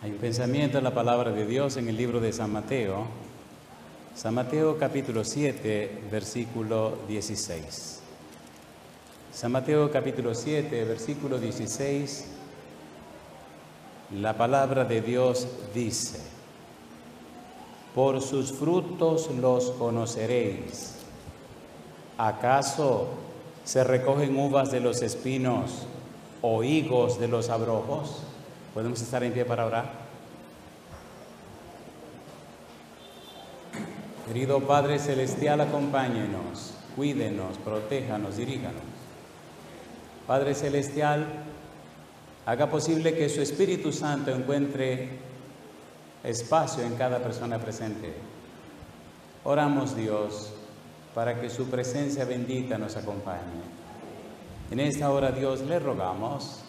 Hay un pensamiento en la palabra de Dios en el libro de San Mateo. San Mateo capítulo 7, versículo 16. San Mateo capítulo 7, versículo 16. La palabra de Dios dice: por sus frutos los conoceréis. ¿Acaso se recogen uvas de los espinos o higos de los abrojos? ¿Podemos estar en pie para orar? Querido Padre Celestial, acompáñenos, cuídenos, protéjanos, diríjanos. Padre Celestial, haga posible que su Espíritu Santo encuentre espacio en cada persona presente. Oramos, Dios, para que su presencia bendita nos acompañe. En esta hora, Dios, le rogamos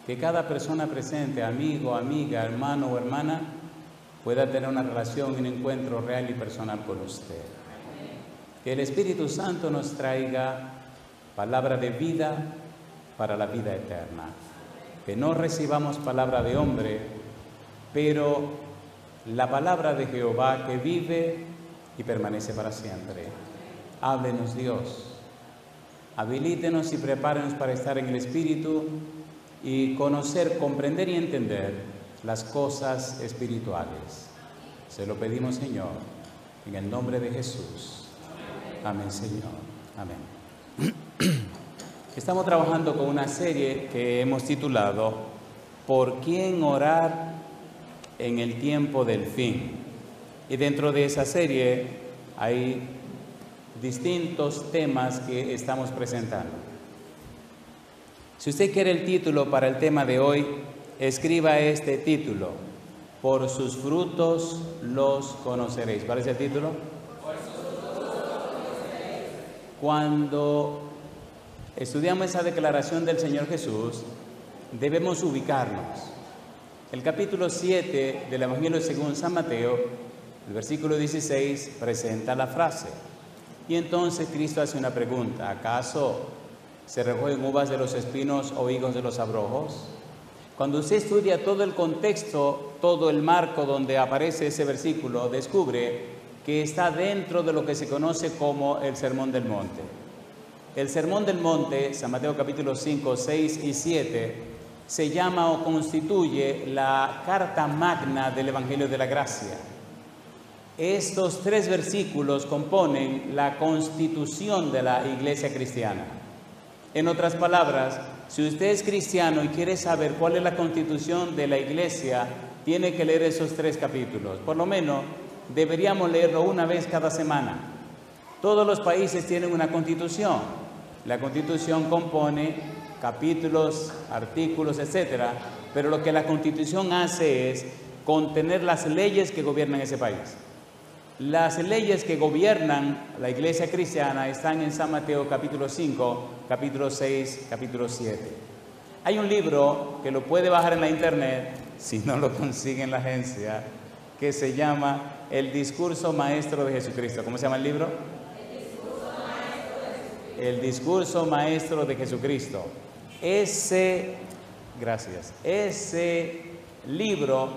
que cada persona presente, amigo, amiga, hermano o hermana, pueda tener una relación, un encuentro real y personal con usted. Que el Espíritu Santo nos traiga palabra de vida para la vida eterna. Que no recibamos palabra de hombre, pero la palabra de Jehová que vive y permanece para siempre. Háblenos, Dios. Habilítenos y prepárenos para estar en el Espíritu y conocer, comprender y entender las cosas espirituales. Se lo pedimos, Señor, en el nombre de Jesús. Amén, Señor. Amén. Estamos trabajando con una serie que hemos titulado ¿Por quién orar en el tiempo del fin? Y dentro de esa serie hay distintos temas que estamos presentando. Si usted quiere el título para el tema de hoy, escriba este título: por sus frutos los conoceréis. ¿Cuál es el título? Por sus frutos los conoceréis. Cuando estudiamos esa declaración del Señor Jesús, debemos ubicarnos. El capítulo 7 del Evangelio según San Mateo, el versículo 16, presenta la frase. Y entonces Cristo hace una pregunta: ¿acaso se recogen uvas de los espinos o higos de los abrojos? Cuando usted estudia todo el contexto, todo el marco donde aparece ese versículo, descubre que está dentro de lo que se conoce como el Sermón del Monte. El Sermón del Monte, San Mateo capítulo 5, 6 y 7, se llama o constituye la carta magna del Evangelio de la Gracia. Estos tres versículos componen la constitución de la iglesia cristiana. En otras palabras, si usted es cristiano y quiere saber cuál es la constitución de la iglesia, tiene que leer esos tres capítulos. Por lo menos deberíamos leerlo una vez cada semana. Todos los países tienen una constitución. La constitución compone capítulos, artículos, etcétera, pero lo que la constitución hace es contener las leyes que gobiernan ese país. Las leyes que gobiernan la iglesia cristiana están en San Mateo capítulo 5, capítulo 6, capítulo 7. Hay un libro que lo puede bajar en la internet, si no lo consigue en la agencia, que se llama El Discurso Maestro de Jesucristo. ¿Cómo se llama el libro? El Discurso Maestro de Jesucristo. Ese libro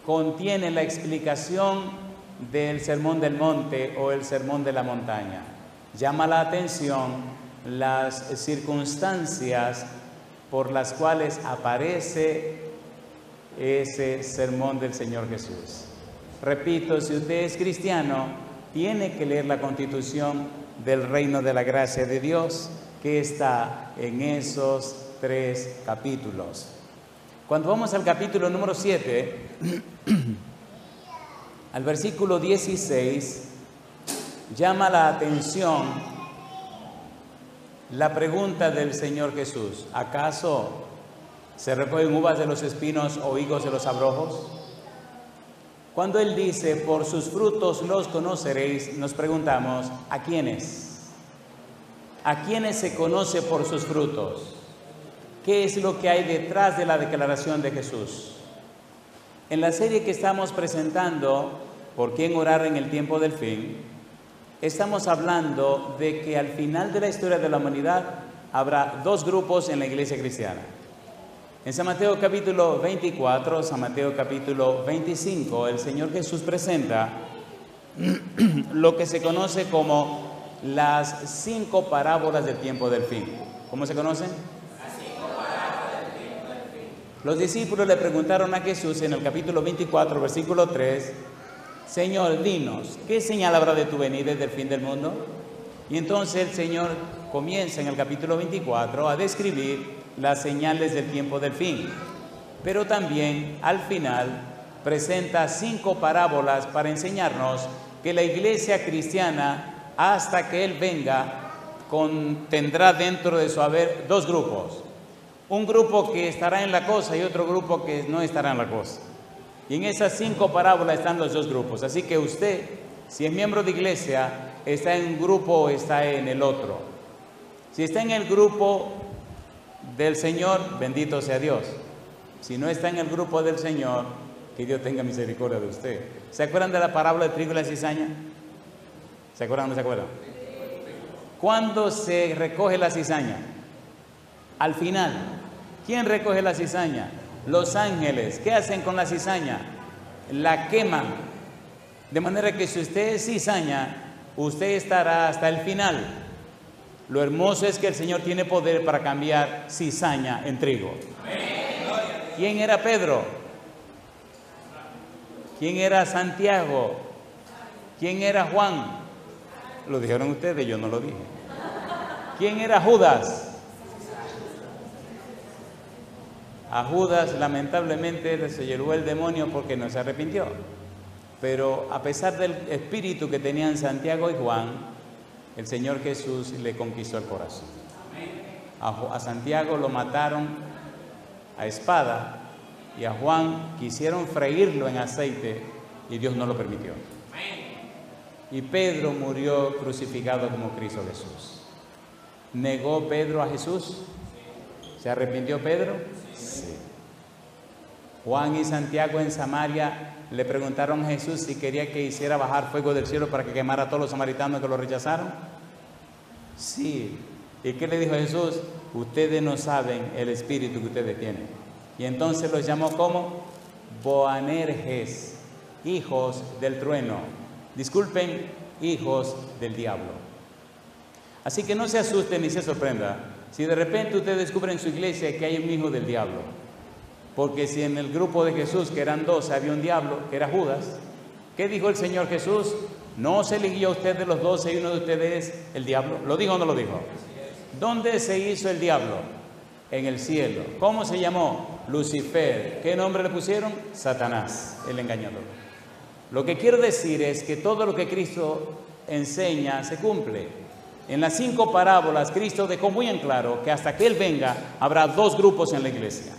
contiene la explicación del Sermón del Monte o el Sermón de la Montaña. Llama la atención las circunstancias por las cuales aparece ese sermón del Señor Jesús. Repito, si usted es cristiano, tiene que leer la Constitución del Reino de la Gracia de Dios, que está en esos tres capítulos. Cuando vamos al capítulo número 7, al versículo 16, llama la atención la pregunta del Señor Jesús: ¿acaso se recogen uvas de los espinos o higos de los abrojos? Cuando Él dice, por sus frutos los conoceréis, nos preguntamos, ¿a quiénes? ¿A quiénes se conoce por sus frutos? ¿Qué es lo que hay detrás de la declaración de Jesús? En la serie que estamos presentando, ¿por quién orar en el tiempo del fin?, estamos hablando de que al final de la historia de la humanidad habrá dos grupos en la iglesia cristiana. En San Mateo capítulo 24, San Mateo capítulo 25, el Señor Jesús presenta lo que se conoce como las 5 parábolas del tiempo del fin. ¿Cómo se conocen? Las 5 parábolas del tiempo del fin. Los discípulos le preguntaron a Jesús en el capítulo 24, versículo 3, Señor, dinos, ¿qué señal habrá de tu venida y del fin del mundo? Y entonces el Señor comienza en el capítulo 24 a describir las señales del tiempo del fin, pero también al final presenta 5 parábolas para enseñarnos que la iglesia cristiana, hasta que Él venga, tendrá dentro de su haber 2 grupos. Un grupo que estará en la cosa y otro grupo que no estará en la cosa. Y en esas 5 parábolas están los 2 grupos. Así que usted, si es miembro de iglesia, está en un grupo o está en el otro. Si está en el grupo del Señor, bendito sea Dios. Si no está en el grupo del Señor, que Dios tenga misericordia de usted. ¿Se acuerdan de la parábola del trigo y la cizaña? ¿Se acuerdan o no se acuerdan? ¿Cuándo se recoge la cizaña? Al final. ¿Quién recoge la cizaña? Los ángeles. ¿Qué hacen con la cizaña? La queman. De manera que si usted es cizaña, usted estará hasta el final. Lo hermoso es que el Señor tiene poder para cambiar cizaña en trigo. ¿Quién era Pedro? ¿Quién era Santiago? ¿Quién era Juan? Lo dijeron ustedes, yo no lo dije. ¿Quién era Judas? A Judas lamentablemente se llevó el demonio porque no se arrepintió. Pero a pesar del espíritu que tenían Santiago y Juan, el Señor Jesús le conquistó el corazón. A Santiago lo mataron a espada y a Juan quisieron freírlo en aceite y Dios no lo permitió. Y Pedro murió crucificado como Cristo Jesús. ¿Negó Pedro a Jesús? ¿Se arrepintió Pedro? Sí. Juan y Santiago en Samaria le preguntaron a Jesús si quería que hiciera bajar fuego del cielo para que quemara a todos los samaritanos que lo rechazaron. Sí. ¿Y qué le dijo Jesús? Ustedes no saben el espíritu que ustedes tienen. Y entonces los llamó como Boanerges, hijos del trueno. Disculpen, hijos del diablo. Así que no se asusten ni se sorprenda si de repente usted descubre en su iglesia que hay un hijo del diablo. Porque si en el grupo de Jesús, que eran 12, había un diablo, que era Judas, ¿qué dijo el Señor Jesús? ¿No se eligió a usted de los 12 y uno de ustedes el diablo? ¿Lo dijo o no lo dijo? ¿Dónde se hizo el diablo? En el cielo. ¿Cómo se llamó? Lucifer. ¿Qué nombre le pusieron? Satanás, el engañador. Lo que quiero decir es que todo lo que Cristo enseña se cumple. En las 5 parábolas, Cristo dejó muy en claro que hasta que Él venga, habrá 2 grupos en la iglesia.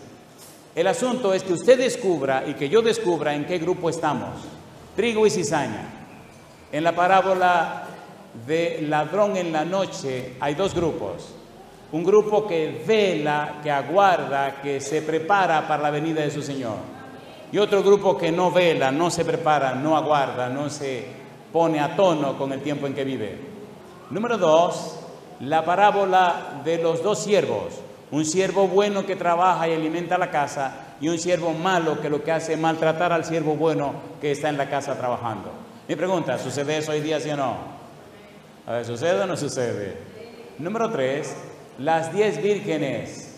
El asunto es que usted descubra y que yo descubra en qué grupo estamos. Trigo y cizaña. En la parábola de ladrón en la noche hay 2 grupos. Un grupo que vela, que aguarda, que se prepara para la venida de su Señor. Y otro grupo que no vela, no se prepara, no aguarda, no se pone a tono con el tiempo en que vive. Número 2, la parábola de los 2 siervos. Un siervo bueno que trabaja y alimenta la casa y un siervo malo que lo que hace es maltratar al siervo bueno que está en la casa trabajando. Mi pregunta, ¿sucede eso hoy día, sí o no? A ver, ¿sucede o no sucede? Número 3, las 10 vírgenes.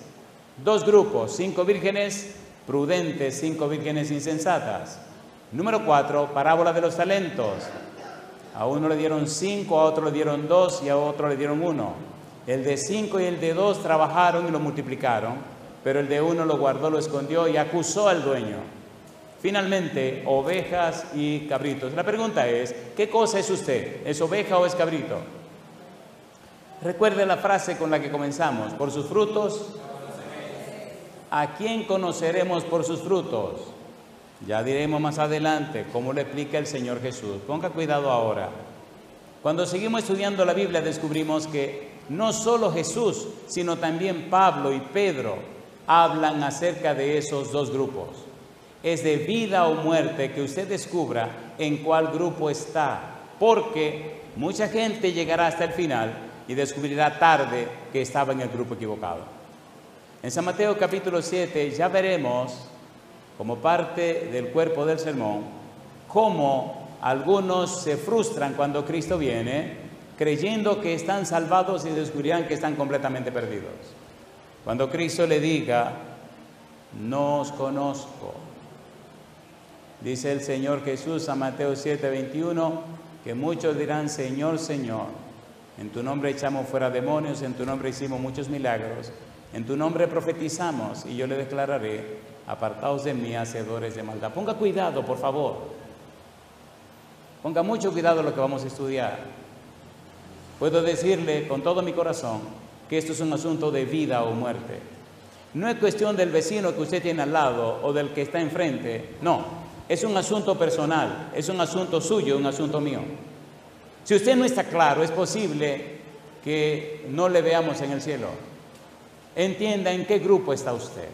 2 grupos, 5 vírgenes prudentes, 5 vírgenes insensatas. Número 4, parábola de los talentos. A uno le dieron 5, a otro le dieron 2 y a otro le dieron 1. El de 5 y el de 2 trabajaron y lo multiplicaron, pero el de 1 lo guardó, lo escondió y acusó al dueño. Finalmente, ovejas y cabritos. La pregunta es, ¿qué cosa es usted? ¿Es oveja o es cabrito? Recuerde la frase con la que comenzamos, por sus frutos. ¿A quién conoceremos por sus frutos? Ya diremos más adelante cómo lo explica el Señor Jesús. Ponga cuidado ahora. Cuando seguimos estudiando la Biblia descubrimos que no solo Jesús, sino también Pablo y Pedro hablan acerca de esos 2 grupos. Es de vida o muerte que usted descubra en cuál grupo está, porque mucha gente llegará hasta el final y descubrirá tarde que estaba en el grupo equivocado. En San Mateo capítulo 7 ya veremos, como parte del cuerpo del sermón, cómo algunos se frustran cuando Cristo viene, creyendo que están salvados y descubrirán que están completamente perdidos. Cuando Cristo le diga, no os conozco, dice el Señor Jesús a Mateo 7:21, que muchos dirán, Señor, Señor, en tu nombre echamos fuera demonios, en tu nombre hicimos muchos milagros, en tu nombre profetizamos, y yo le declararé, apartaos de mí, hacedores de maldad. Ponga cuidado, por favor. Ponga mucho cuidado en lo que vamos a estudiar. Puedo decirle con todo mi corazón que esto es un asunto de vida o muerte. No es cuestión del vecino que usted tiene al lado o del que está enfrente, no. Es un asunto personal, es un asunto suyo, un asunto mío. Si usted no está claro, es posible que no le veamos en el cielo. Entienda en qué grupo está usted.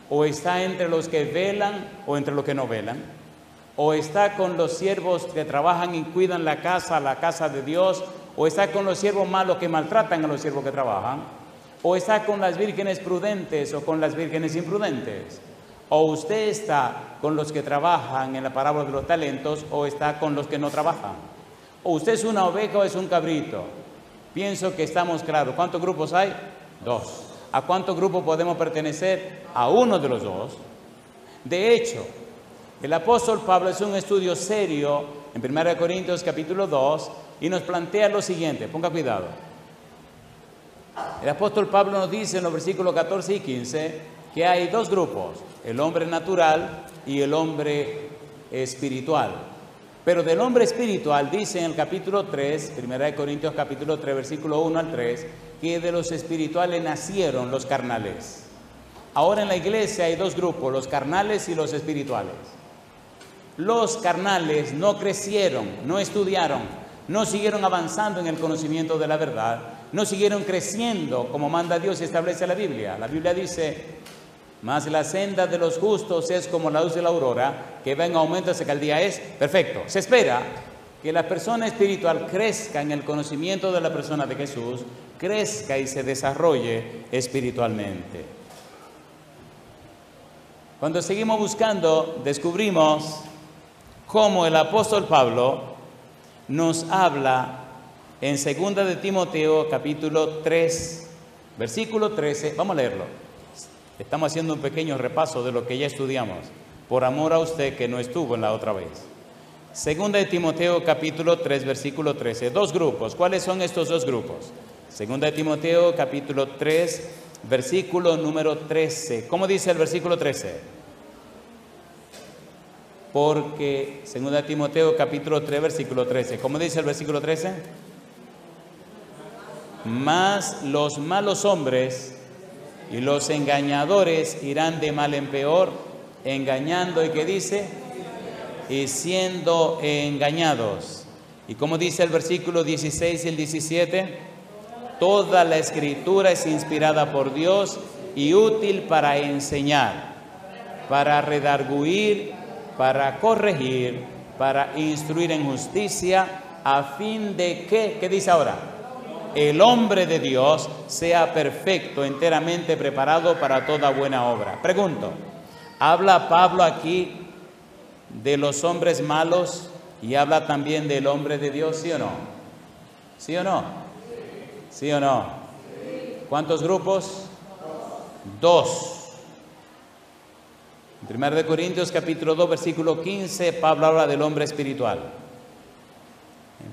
O está entre los que velan o entre los que no velan. O está con los siervos que trabajan y cuidan la casa de Dios. O está con los siervos malos que maltratan a los siervos que trabajan. O está con las vírgenes prudentes o con las vírgenes imprudentes. O usted está con los que trabajan en la parábola de los talentos o está con los que no trabajan. O usted es una oveja o es un cabrito. Pienso que estamos claros. ¿Cuántos grupos hay? 2. ¿A cuántos grupos podemos pertenecer? A uno de los 2. De hecho, el apóstol Pablo es un estudio serio en 1 Corintios capítulo 2 y nos plantea lo siguiente. Ponga cuidado. El apóstol Pablo nos dice en los versículos 14 y 15 que hay 2 grupos, el hombre natural y el hombre espiritual. Pero del hombre espiritual dice en el capítulo 3, 1 Corintios capítulo 3, versículo 1 al 3, que de los espirituales nacieron los carnales. Ahora en la iglesia hay 2 grupos, los carnales y los espirituales. Los carnales no crecieron, no estudiaron, no siguieron avanzando en el conocimiento de la verdad, no siguieron creciendo como manda Dios y establece la Biblia. La Biblia dice, mas la senda de los justos es como la luz de la aurora, que va en aumento hasta que el día es perfecto. Se espera que la persona espiritual crezca en el conocimiento de la persona de Jesús, crezca y se desarrolle espiritualmente. Cuando seguimos buscando, descubrimos cómo el apóstol Pablo nos habla en 2 de Timoteo capítulo 3, versículo 13. Vamos a leerlo. Estamos haciendo un pequeño repaso de lo que ya estudiamos, por amor a usted que no estuvo en la otra vez. 2 de Timoteo capítulo 3, versículo 13. 2 grupos. ¿Cuáles son estos 2 grupos? 2 de Timoteo capítulo 3, versículo número 13. ¿Cómo dice el versículo 13? Porque 2 de Timoteo capítulo 3, versículo 13. ¿Cómo dice el versículo 13? Mas los malos hombres y los engañadores irán de mal en peor, engañando, ¿y qué dice? Y siendo engañados. ¿Y cómo dice el versículo 16 y el 17? Toda la escritura es inspirada por Dios y útil para enseñar, para redarguir, para corregir, para instruir en justicia, a fin de que, ¿qué dice ahora? El hombre de Dios sea perfecto, enteramente preparado para toda buena obra. Pregunto, ¿habla Pablo aquí de los hombres malos y habla también del hombre de Dios, sí o no? ¿Sí o no? ¿Sí o no? ¿Cuántos grupos? 2. En 1 Corintios capítulo 2, versículo 15, Pablo habla del hombre espiritual.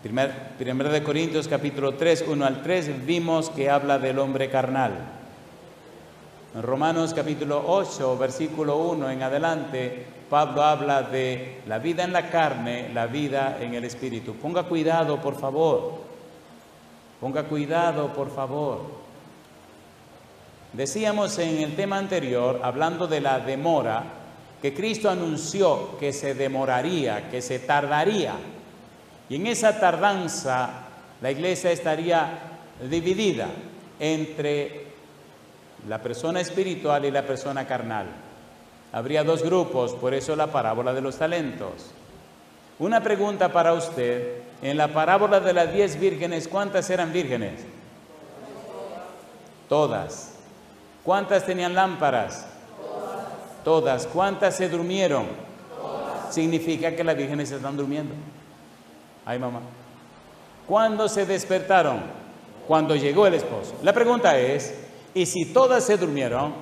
En 1 Corintios capítulo 3, 1 al 3, vimos que habla del hombre carnal. En Romanos capítulo 8, versículo 1 en adelante, Pablo habla de la vida en la carne, la vida en el espíritu. Ponga cuidado, por favor. Ponga cuidado, por favor. Decíamos en el tema anterior, hablando de la demora, que Cristo anunció que se demoraría, que se tardaría. Y en esa tardanza, la iglesia estaría dividida entre la persona espiritual y la persona carnal. Habría 2 grupos, por eso la parábola de los talentos. Una pregunta para usted, en la parábola de las 10 vírgenes, ¿cuántas eran vírgenes? Todas. ¿Cuántas tenían lámparas? Todas. ¿Cuántas se durmieron? Significa que las vírgenes están durmiendo. Ay, mamá. ¿Cuándo se despertaron? Cuando llegó el esposo. La pregunta es, ¿y si todas se durmieron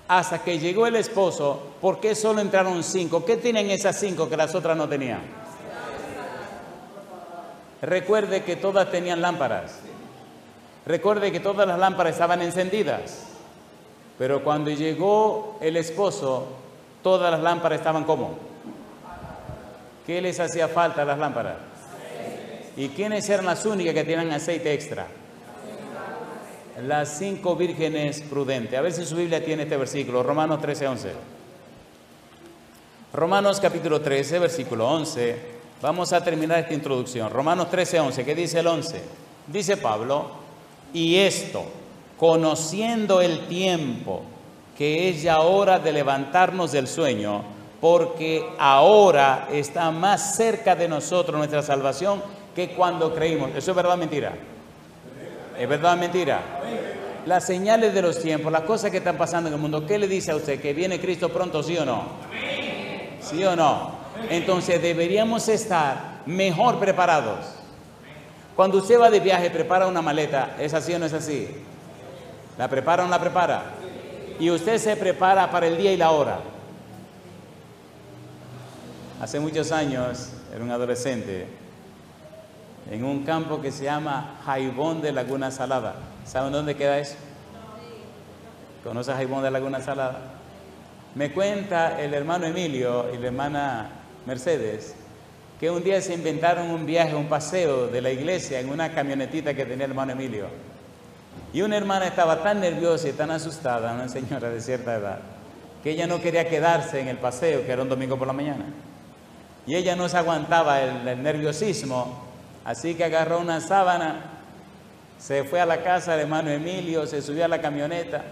hasta que llegó el esposo, por qué solo entraron 5? ¿Qué tienen esas 5 que las otras no tenían? Recuerde que todas tenían lámparas. Recuerde que todas las lámparas estaban encendidas. Pero cuando llegó el esposo, todas las lámparas estaban ¿cómo? ¿Qué les hacía falta a las lámparas? ¿Y quiénes eran las únicas que tenían aceite extra? Las 5 vírgenes prudentes. A ver si su Biblia tiene este versículo, Romanos 13:11. Romanos capítulo 13, versículo 11. Vamos a terminar esta introducción. Romanos 13:11. ¿Qué dice el 11? Dice Pablo, y esto, conociendo el tiempo, que es ya hora de levantarnos del sueño, porque ahora está más cerca de nosotros nuestra salvación que cuando creímos. ¿Eso es verdad o mentira? ¿Es verdad o mentira? Las señales de los tiempos, las cosas que están pasando en el mundo, ¿qué le dice a usted? ¿Que viene Cristo pronto, sí o no? ¿Sí o no? Entonces deberíamos estar mejor preparados. Cuando usted va de viaje, prepara una maleta, ¿es así o no es así? ¿La prepara o no la prepara? Y usted se prepara para el día y la hora. Hace muchos años, era un adolescente, en un campo que se llama Jaibón de Laguna Salada. ¿Saben dónde queda eso? ¿Conoce Jaibón de Laguna Salada? Me cuenta el hermano Emilio y la hermana Mercedes que un día se inventaron un viaje, un paseo de la iglesia en una camionetita que tenía el hermano Emilio. Y una hermana estaba tan nerviosa y tan asustada, una señora de cierta edad, que ella no quería quedarse en el paseo, que era un domingo por la mañana. Y ella no se aguantaba el nerviosismo, así que agarró una sábana, se fue a la casa del hermano Emilio, se subió a la camioneta,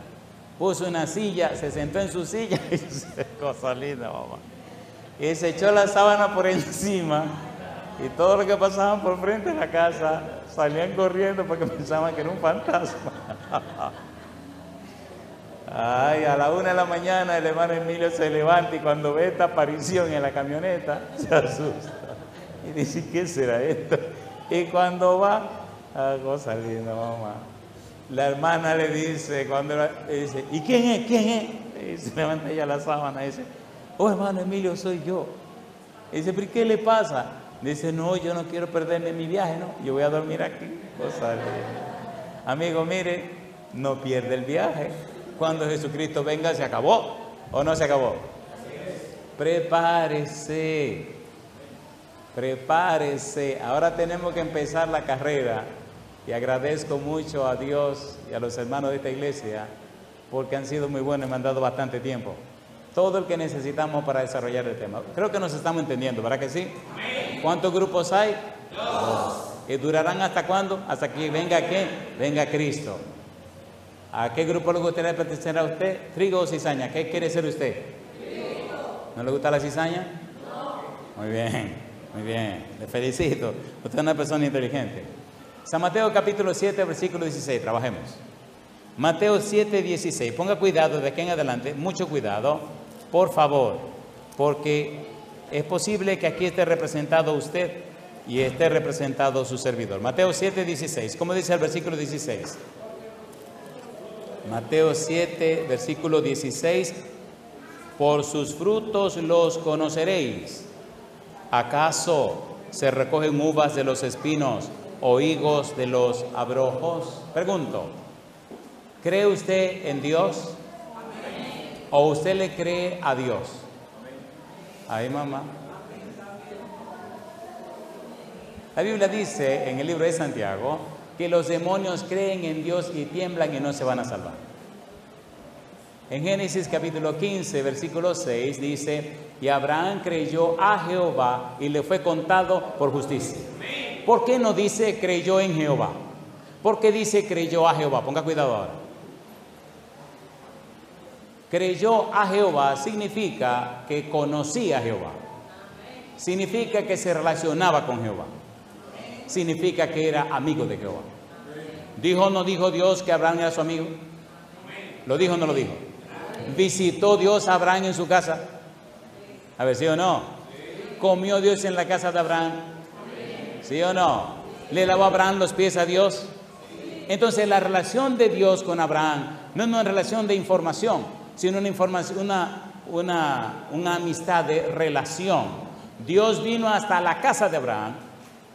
puso una silla, se sentó en su silla y cosa linda, mamá. Y se echó la sábana por encima y todo lo que pasaban por frente de la casa salían corriendo porque pensaban que era un fantasma. Ay, a la 1 de la mañana el hermano Emilio se levanta y cuando ve esta aparición en la camioneta se asusta y dice, ¿qué será esto? Y cuando va, cosa linda, mamá. La hermana le dice, dice, ¿y quién es? ¿Quién es? Y se levanta ella la sábana y dice, oh, hermano Emilio, soy yo. Y dice, ¿pero qué le pasa? Dice, no, yo no quiero perderme mi viaje, no, yo voy a dormir aquí. Cosa linda. Amigo, mire, no pierde el viaje. Cuando Jesucristo venga, ¿se acabó o no se acabó? Prepárese, prepárese. Ahora tenemos que empezar la carrera. Y agradezco mucho a Dios y a los hermanos de esta iglesia porque han sido muy buenos y me han dado bastante tiempo. Todo el que necesitamos para desarrollar el tema. Creo que nos estamos entendiendo, ¿verdad que sí? ¿Cuántos grupos hay? 2. ¿Y durarán hasta cuándo? Hasta que venga ¿qué? Venga Cristo. ¿A qué grupo le gustaría pertenecer a usted? ¿Trigo o cizaña? ¿Qué quiere ser usted? Trigo. ¿No le gusta la cizaña? No. Muy bien, muy bien. Le felicito. Usted es una persona inteligente. San Mateo capítulo 7, versículo 16. Trabajemos. Mateo 7, 16. Ponga cuidado de aquí en adelante. Mucho cuidado. Por favor. Porque es posible que aquí esté representado usted y esté representado su servidor. Mateo 7, 16. ¿Cómo dice el versículo 16? Mateo 7, versículo 16. Por sus frutos los conoceréis. ¿Acaso se recogen uvas de los espinos o higos de los abrojos? Pregunto, ¿cree usted en Dios? ¿O usted le cree a Dios? Ay, mamá. La Biblia dice en el libro de Santiago que los demonios creen en Dios y tiemblan y no se van a salvar. En Génesis capítulo 15, versículo 6 dice, y Abraham creyó a Jehová y le fue contado por justicia. ¿Por qué no dice creyó en Jehová? ¿Por qué dice creyó a Jehová? Ponga cuidado ahora. Creyó a Jehová significa que conocía a Jehová. Significa que se relacionaba con Jehová. Significa que era amigo de Jehová. ¿Dijo o no dijo Dios que Abraham era su amigo? ¿Lo dijo o no lo dijo? ¿Visitó Dios a Abraham en su casa? A ver, ¿sí o no? ¿Comió Dios en la casa de Abraham? ¿Sí o no? ¿Le lavó a Abraham los pies a Dios? Entonces la relación de Dios con Abraham no es una relación de información, sino una amistad de relación. Dios vino hasta la casa de Abraham,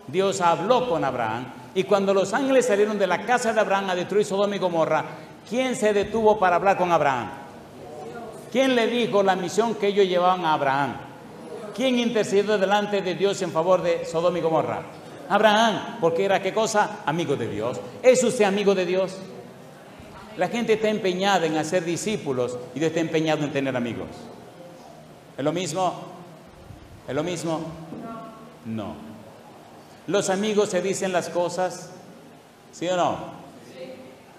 Dios habló con Abraham, y cuando los ángeles salieron de la casa de Abraham a destruir Sodoma y Gomorra, ¿quién se detuvo para hablar con Abraham? ¿Quién le dijo la misión que ellos llevaban a Abraham? ¿Quién intercedió delante de Dios en favor de Sodoma y Gomorra? Abraham, porque era ¿qué cosa? Amigo de Dios. ¿Es usted amigo de Dios? La gente está empeñada en hacer discípulos y Dios está empeñado en tener amigos. ¿Es lo mismo? ¿Es lo mismo? No. ¿Los amigos se dicen las cosas? ¿Sí o no?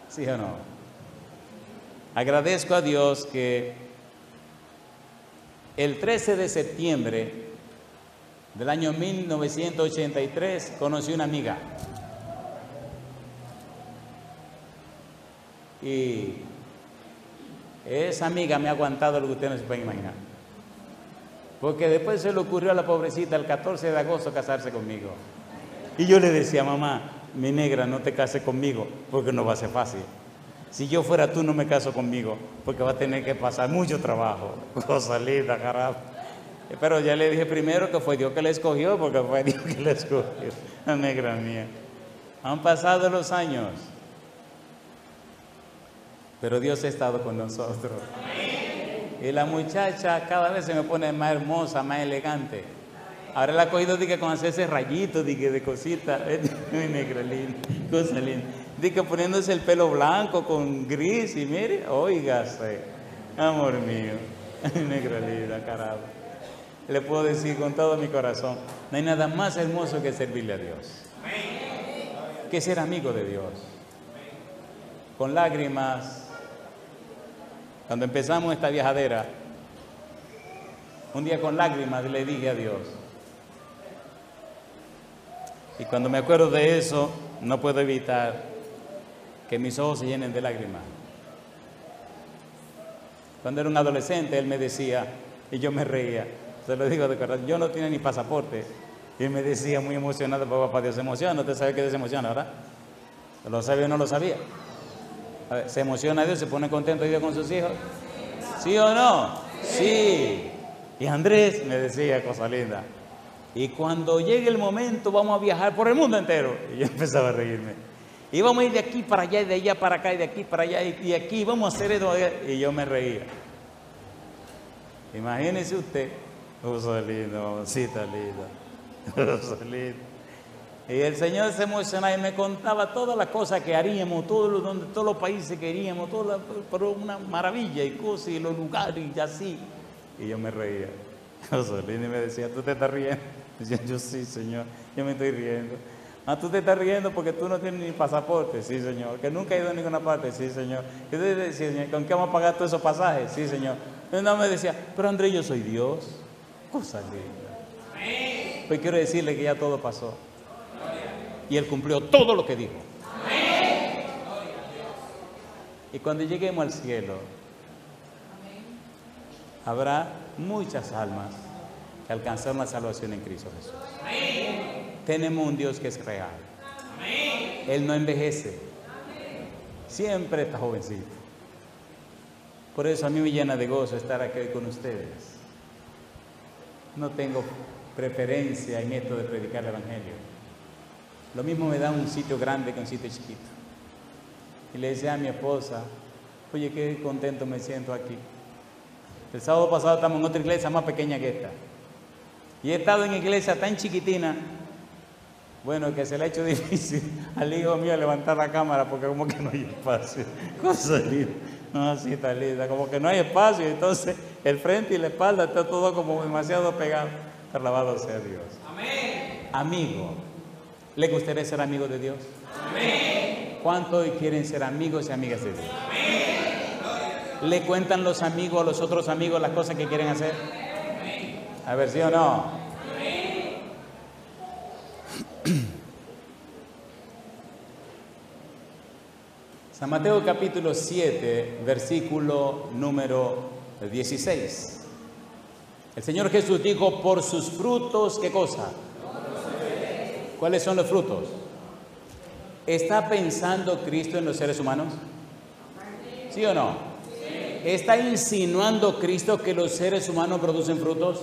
¿Sí o no? Agradezco a Dios que el 13 de septiembre del año 1983 conocí una amiga. Y esa amiga me ha aguantado lo que ustedes no se pueden imaginar. Porque después se le ocurrió a la pobrecita el 14 de agosto casarse conmigo. Y yo le decía, mamá, mi negra, no te cases conmigo porque no va a ser fácil. Si yo fuera tú, no me caso conmigo porque va a tener que pasar mucho trabajo. Cosa linda, carajo. Pero ya le dije primero que fue Dios que la escogió, porque fue Dios que la escogió. La negra mía. Han pasado los años, pero Dios ha estado con nosotros. Y la muchacha cada vez se me pone más hermosa, más elegante. Ahora la ha cogido dije, con hacerse rayitos dije, de cositas. Muy negra linda, cosa linda. Dije, poniéndose el pelo blanco con gris y mire, óigase, amor mío. Negra linda, carajo. Le puedo decir con todo mi corazón, no hay nada más hermoso que servirle a Dios, que ser amigo de Dios. Con lágrimas, cuando empezamos esta viajadera, un día con lágrimas le dije a Dios, y cuando me acuerdo de eso, no puedo evitar que mis ojos se llenen de lágrimas. Cuando era un adolescente, él me decía, y yo me reía, se lo digo de verdad, yo no tenía ni pasaporte. Y él me decía muy emocionado, papá, Dios se emociona, ¿usted sabe que Dios se emociona, verdad? ¿Lo sabía o no lo sabía? A ver, ¿se emociona Dios, se pone contento Dios con sus hijos? ¿Sí o no? Sí. Y Andrés me decía, cosa linda, y cuando llegue el momento vamos a viajar por el mundo entero. Y yo empezaba a reírme. Y vamos a ir de aquí para allá, y de allá para acá, y de aquí para allá, y aquí vamos a hacer esto. Y yo me reía. Imagínese usted. Cosa linda, mamacita linda. Cosa linda. Y el Señor se emocionaba y me contaba todas las cosas que haríamos, todos los países que iríamos, pero una maravilla y cosas, y los lugares y así. Y yo me reía. Cosa linda, y me decía, ¿tú te estás riendo? Y decía, yo sí, Señor, yo me estoy riendo. Ah, tú te estás riendo porque tú no tienes ni pasaporte. Sí, Señor. Que nunca he ido a ninguna parte. Sí, Señor. Y yo decía, Señor, ¿con qué vamos a pagar todos esos pasajes? Sí, Señor. Y no me decía, pero Andrés, yo soy Dios. Cosa linda. Pues quiero decirle que ya todo pasó. Y Él cumplió todo lo que dijo. Y cuando lleguemos al cielo, habrá muchas almas que alcanzaron la salvación en Cristo Jesús. Tenemos un Dios que es real. Él no envejece. Siempre está jovencito. Por eso a mí me llena de gozo estar aquí con ustedes. No tengo preferencia en esto de predicar el Evangelio. Lo mismo me da un sitio grande que un sitio chiquito. Y le decía a mi esposa, oye, qué contento me siento aquí. El sábado pasado estamos en otra iglesia más pequeña que esta. Y he estado en iglesia tan chiquitina, bueno, que se le ha hecho difícil al hijo mío levantar la cámara porque como que no hay espacio. Cosa linda. No, así está linda. Como que no hay espacio, entonces el frente y la espalda está todo como demasiado pegado. Alabado sea Dios. Amén. Amigo, ¿le gustaría ser amigo de Dios? Amén. ¿Cuántos quieren ser amigos y amigas de Dios? Amén. ¿Le cuentan los amigos a los otros amigos las cosas que quieren hacer? Amén. A ver, ¿sí o no? Amén. San Mateo capítulo 7, versículo número 16. El Señor Jesús dijo, por sus frutos, ¿qué cosa? ¿Cuáles son los frutos? ¿Está pensando Cristo en los seres humanos? ¿Sí o no? ¿Está insinuando Cristo que los seres humanos producen frutos?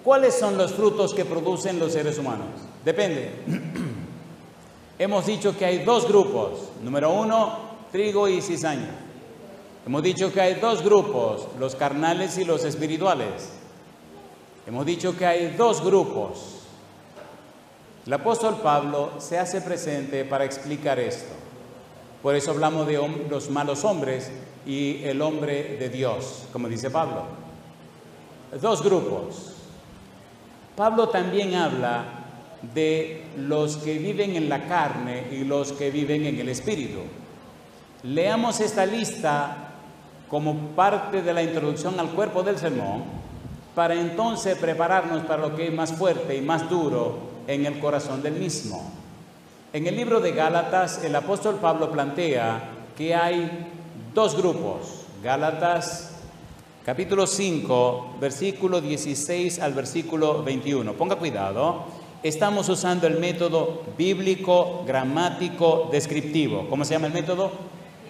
¿Cuáles son los frutos que producen los seres humanos? Depende. Hemos dicho que hay dos grupos. Número uno, trigo y cizaña. Hemos dicho que hay dos grupos, los carnales y los espirituales. Hemos dicho que hay dos grupos. El apóstol Pablo se hace presente para explicar esto. Por eso hablamos de los malos hombres y el hombre de Dios, como dice Pablo. Dos grupos. Pablo también habla de los que viven en la carne y los que viven en el espíritu. Leamos esta lista como parte de la introducción al cuerpo del sermón, para entonces prepararnos para lo que es más fuerte y más duro en el corazón del mismo. En el libro de Gálatas, el apóstol Pablo plantea que hay dos grupos. Gálatas capítulo 5, versículo 16 al versículo 21. Ponga cuidado. Estamos usando el método bíblico, gramático, descriptivo. ¿Cómo se llama el método?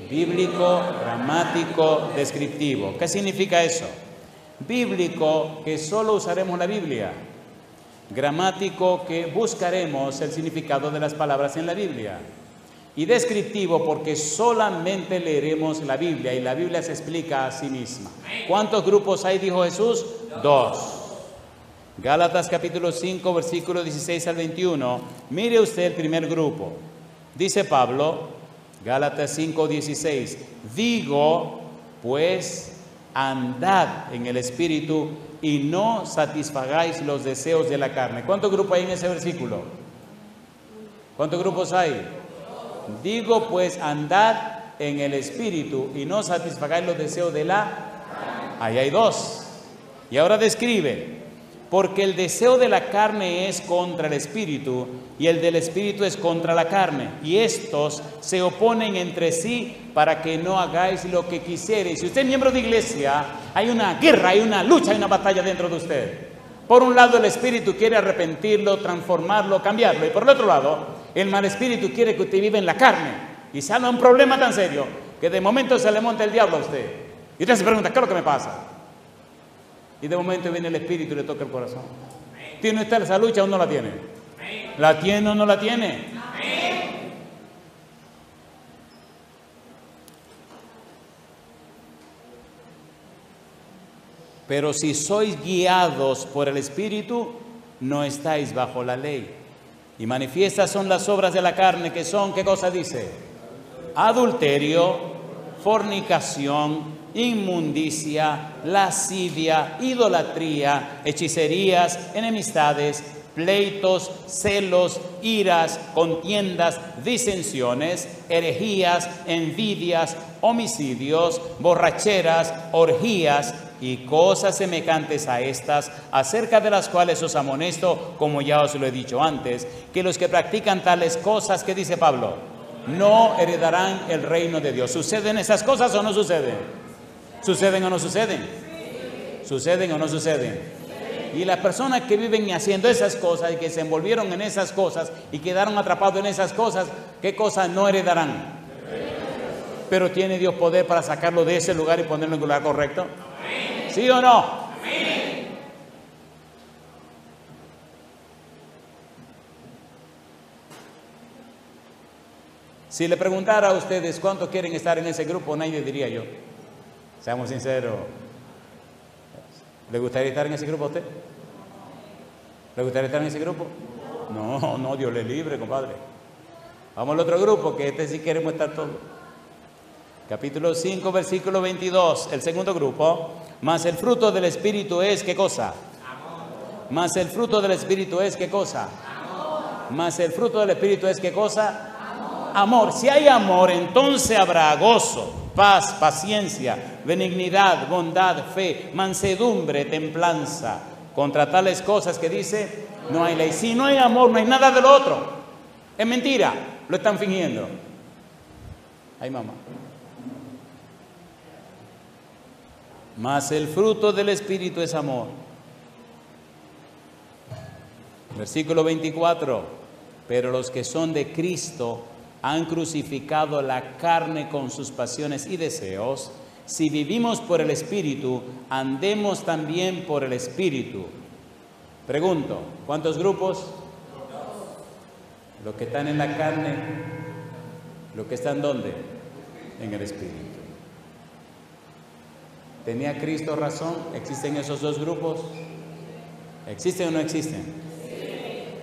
Bíblico, gramático, descriptivo. ¿Qué significa eso? Bíblico, que solo usaremos la Biblia. Gramático, que buscaremos el significado de las palabras en la Biblia. Y descriptivo, porque solamente leeremos la Biblia y la Biblia se explica a sí misma. ¿Cuántos grupos hay, dijo Jesús? Dos. Gálatas capítulo 5, versículo 16 al 21. Mire usted el primer grupo. Dice Pablo, Gálatas 5, 16. Digo, pues, andad en el Espíritu y no satisfagáis los deseos de la carne. ¿Cuántos grupos hay en ese versículo? ¿Cuántos grupos hay? Digo, pues, andad en el Espíritu y no satisfagáis los deseos de la carne. Ahí hay dos. Y ahora describe. Porque el deseo de la carne es contra el espíritu y el del espíritu es contra la carne. Y estos se oponen entre sí para que no hagáis lo que quisierais. Si usted es miembro de iglesia, hay una guerra, hay una lucha, hay una batalla dentro de usted. Por un lado el espíritu quiere arrepentirlo, transformarlo, cambiarlo. Y por el otro lado, el mal espíritu quiere que usted viva en la carne. Y se habla de un problema tan serio que de momento se le monta el diablo a usted. Y usted se pregunta, ¿qué es lo que me pasa? Y de momento viene el espíritu y le toca el corazón. ¿Tiene usted esa lucha o no la tiene? ¿La tiene o no la tiene? Pero si sois guiados por el espíritu, no estáis bajo la ley. Y manifiestas son las obras de la carne, que son, ¿qué cosa dice? Adulterio, fornicación, inmundicia, lascivia, idolatría, hechicerías, enemistades, pleitos, celos, iras, contiendas, disensiones, herejías, envidias, homicidios, borracheras, orgías y cosas semejantes a estas, acerca de las cuales os amonesto, como ya os lo he dicho antes, que los que practican tales cosas, ¿qué dice Pablo? No heredarán el reino de Dios. ¿Suceden esas cosas o no suceden? ¿Suceden o no suceden? ¿Suceden o no suceden? Y las personas que viven haciendo esas cosas y que se envolvieron en esas cosas y quedaron atrapados en esas cosas, ¿qué cosas no heredarán? Pero ¿tiene Dios poder para sacarlo de ese lugar y ponerlo en el lugar correcto? ¿Sí o no? Si le preguntara a ustedes cuántos quieren estar en ese grupo, nadie diría yo. Seamos sinceros. ¿Le gustaría estar en ese grupo a usted? ¿Le gustaría estar en ese grupo? No, Dios le libre, compadre. Vamos al otro grupo, que este sí queremos estar todos. Capítulo 5, versículo 22, el segundo grupo. Mas el fruto del Espíritu es, ¿qué cosa? Amor. Mas el fruto del Espíritu es, ¿qué cosa? Amor. Mas el fruto del Espíritu es, ¿qué cosa? Amor. Amor. Si hay amor, entonces habrá gozo, paz, paciencia, benignidad, bondad, fe, mansedumbre, templanza. Contra tales cosas que dice, no hay ley. Si no hay amor, no hay nada de lo otro. Es mentira, lo están fingiendo. Ay, mamá. Mas el fruto del Espíritu es amor. Versículo 24. Pero los que son de Cristo han crucificado la carne con sus pasiones y deseos. Si vivimos por el Espíritu, andemos también por el Espíritu. Pregunto, ¿cuántos grupos? Los que están en la carne, los que están ¿dónde? En el Espíritu. ¿Tenía Cristo razón? ¿Existen esos dos grupos? ¿Existen o no existen?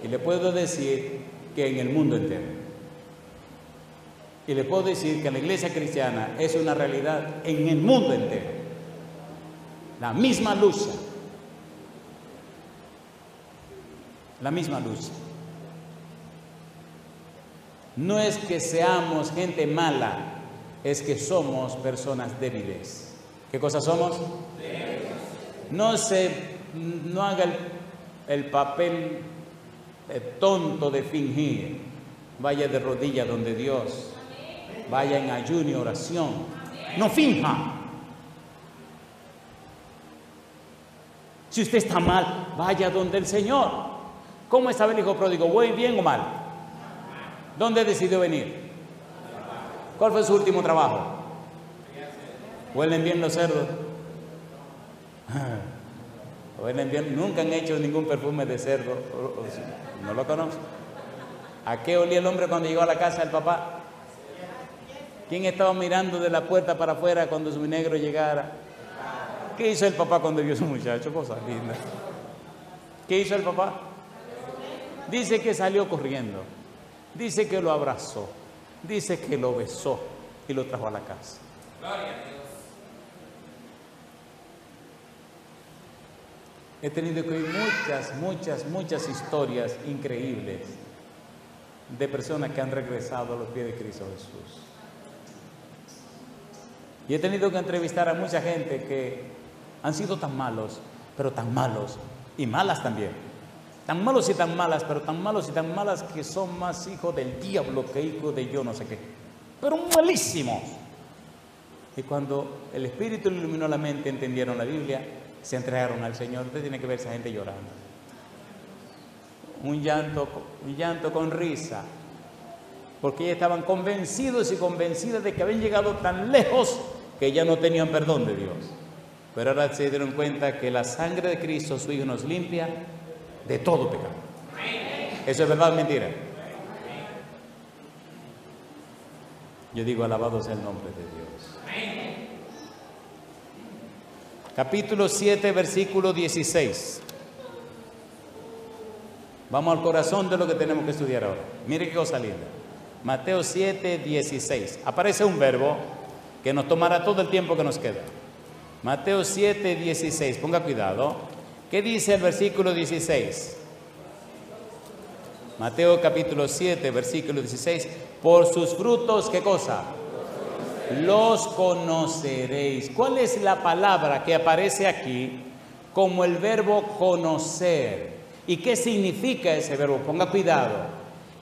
Y le puedo decir que en el mundo entero. Y le puedo decir que la iglesia cristiana es una realidad en el mundo entero. La misma lucha. La misma lucha. No es que seamos gente mala, es que somos personas débiles. ¿Qué cosa somos? No haga el papel tonto de fingir. Vaya de rodillas donde Dios. Vaya en ayuno y oración. No finja. Si usted está mal, vaya donde el Señor. ¿Cómo estaba el hijo pródigo? ¿Voy bien o mal? ¿Dónde decidió venir? ¿Cuál fue su último trabajo? ¿Huelen bien los cerdos? ¿Huelen bien? Nunca han hecho ningún perfume de cerdo. ¿No lo conozco? ¿A qué olía el hombre cuando llegó a la casa del papá? ¿Quién estaba mirando de la puerta para afuera cuando su negro llegara? ¿Qué hizo el papá cuando vio a su muchacho? Cosa linda. ¿Qué hizo el papá? Dice que salió corriendo. Dice que lo abrazó. Dice que lo besó y lo trajo a la casa. Gloria a Dios. He tenido que oír muchas historias increíbles de personas que han regresado a los pies de Cristo Jesús. Y he tenido que entrevistar a mucha gente que han sido tan malos, pero tan malos, y malas también. Tan malos y tan malas, pero tan malos y tan malas que son más hijos del diablo que hijos de yo no sé qué. Pero malísimos. Y cuando el Espíritu le iluminó la mente, entendieron la Biblia, se entregaron al Señor. Usted tiene que ver a esa gente llorando. Un llanto con risa. Porque ellos estaban convencidos y convencidas de que habían llegado tan lejos que ya no tenían perdón de Dios. Pero ahora se dieron cuenta que la sangre de Cristo, su Hijo, nos limpia de todo pecado. ¿Eso es verdad o mentira? Yo digo, alabado sea el nombre de Dios. Capítulo 7, versículo 16. Vamos al corazón de lo que tenemos que estudiar ahora. Mire qué cosa linda. Mateo 7, 16. Aparece un verbo que nos tomará todo el tiempo que nos queda. Mateo 7, 16. Ponga cuidado. ¿Qué dice el versículo 16? Mateo capítulo 7, versículo 16. Por sus frutos, ¿qué cosa? Los conoceréis. ¿Cuál es la palabra que aparece aquí como el verbo conocer? ¿Y qué significa ese verbo? Ponga cuidado.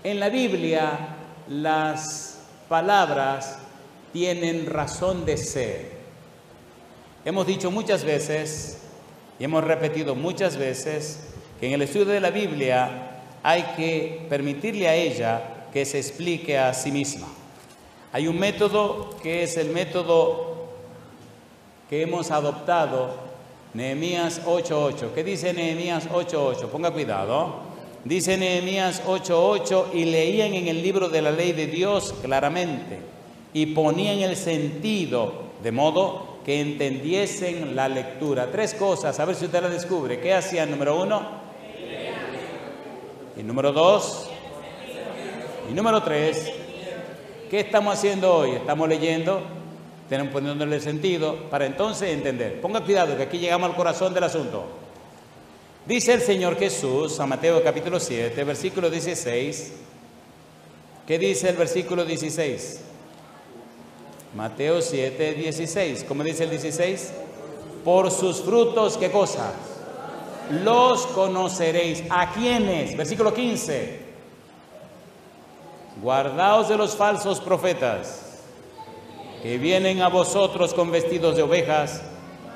En la Biblia las palabras tienen razón de ser. Hemos dicho muchas veces y hemos repetido muchas veces que en el estudio de la Biblia hay que permitirle a ella que se explique a sí misma. Hay un método que es el método que hemos adoptado, Nehemías 8:8. ¿Qué dice Nehemías 8:8? Ponga cuidado. Dice Nehemías 8:8, y leían en el libro de la ley de Dios claramente y ponían el sentido de modo que entendiesen la lectura. Tres cosas, a ver si usted la descubre. ¿Qué hacían? Número 1. Y número 2. Y número 3. ¿Qué estamos haciendo hoy? Estamos leyendo, tenemos poniéndole sentido para entonces entender. Ponga cuidado que aquí llegamos al corazón del asunto. Dice el Señor Jesús a Mateo capítulo 7, versículo 16. ¿Qué dice el versículo 16? Mateo 7, 16. ¿Cómo dice el 16? Por sus frutos, ¿qué cosa? Los conoceréis. ¿A quiénes? Versículo 15. Guardaos de los falsos profetas, que vienen a vosotros con vestidos de ovejas,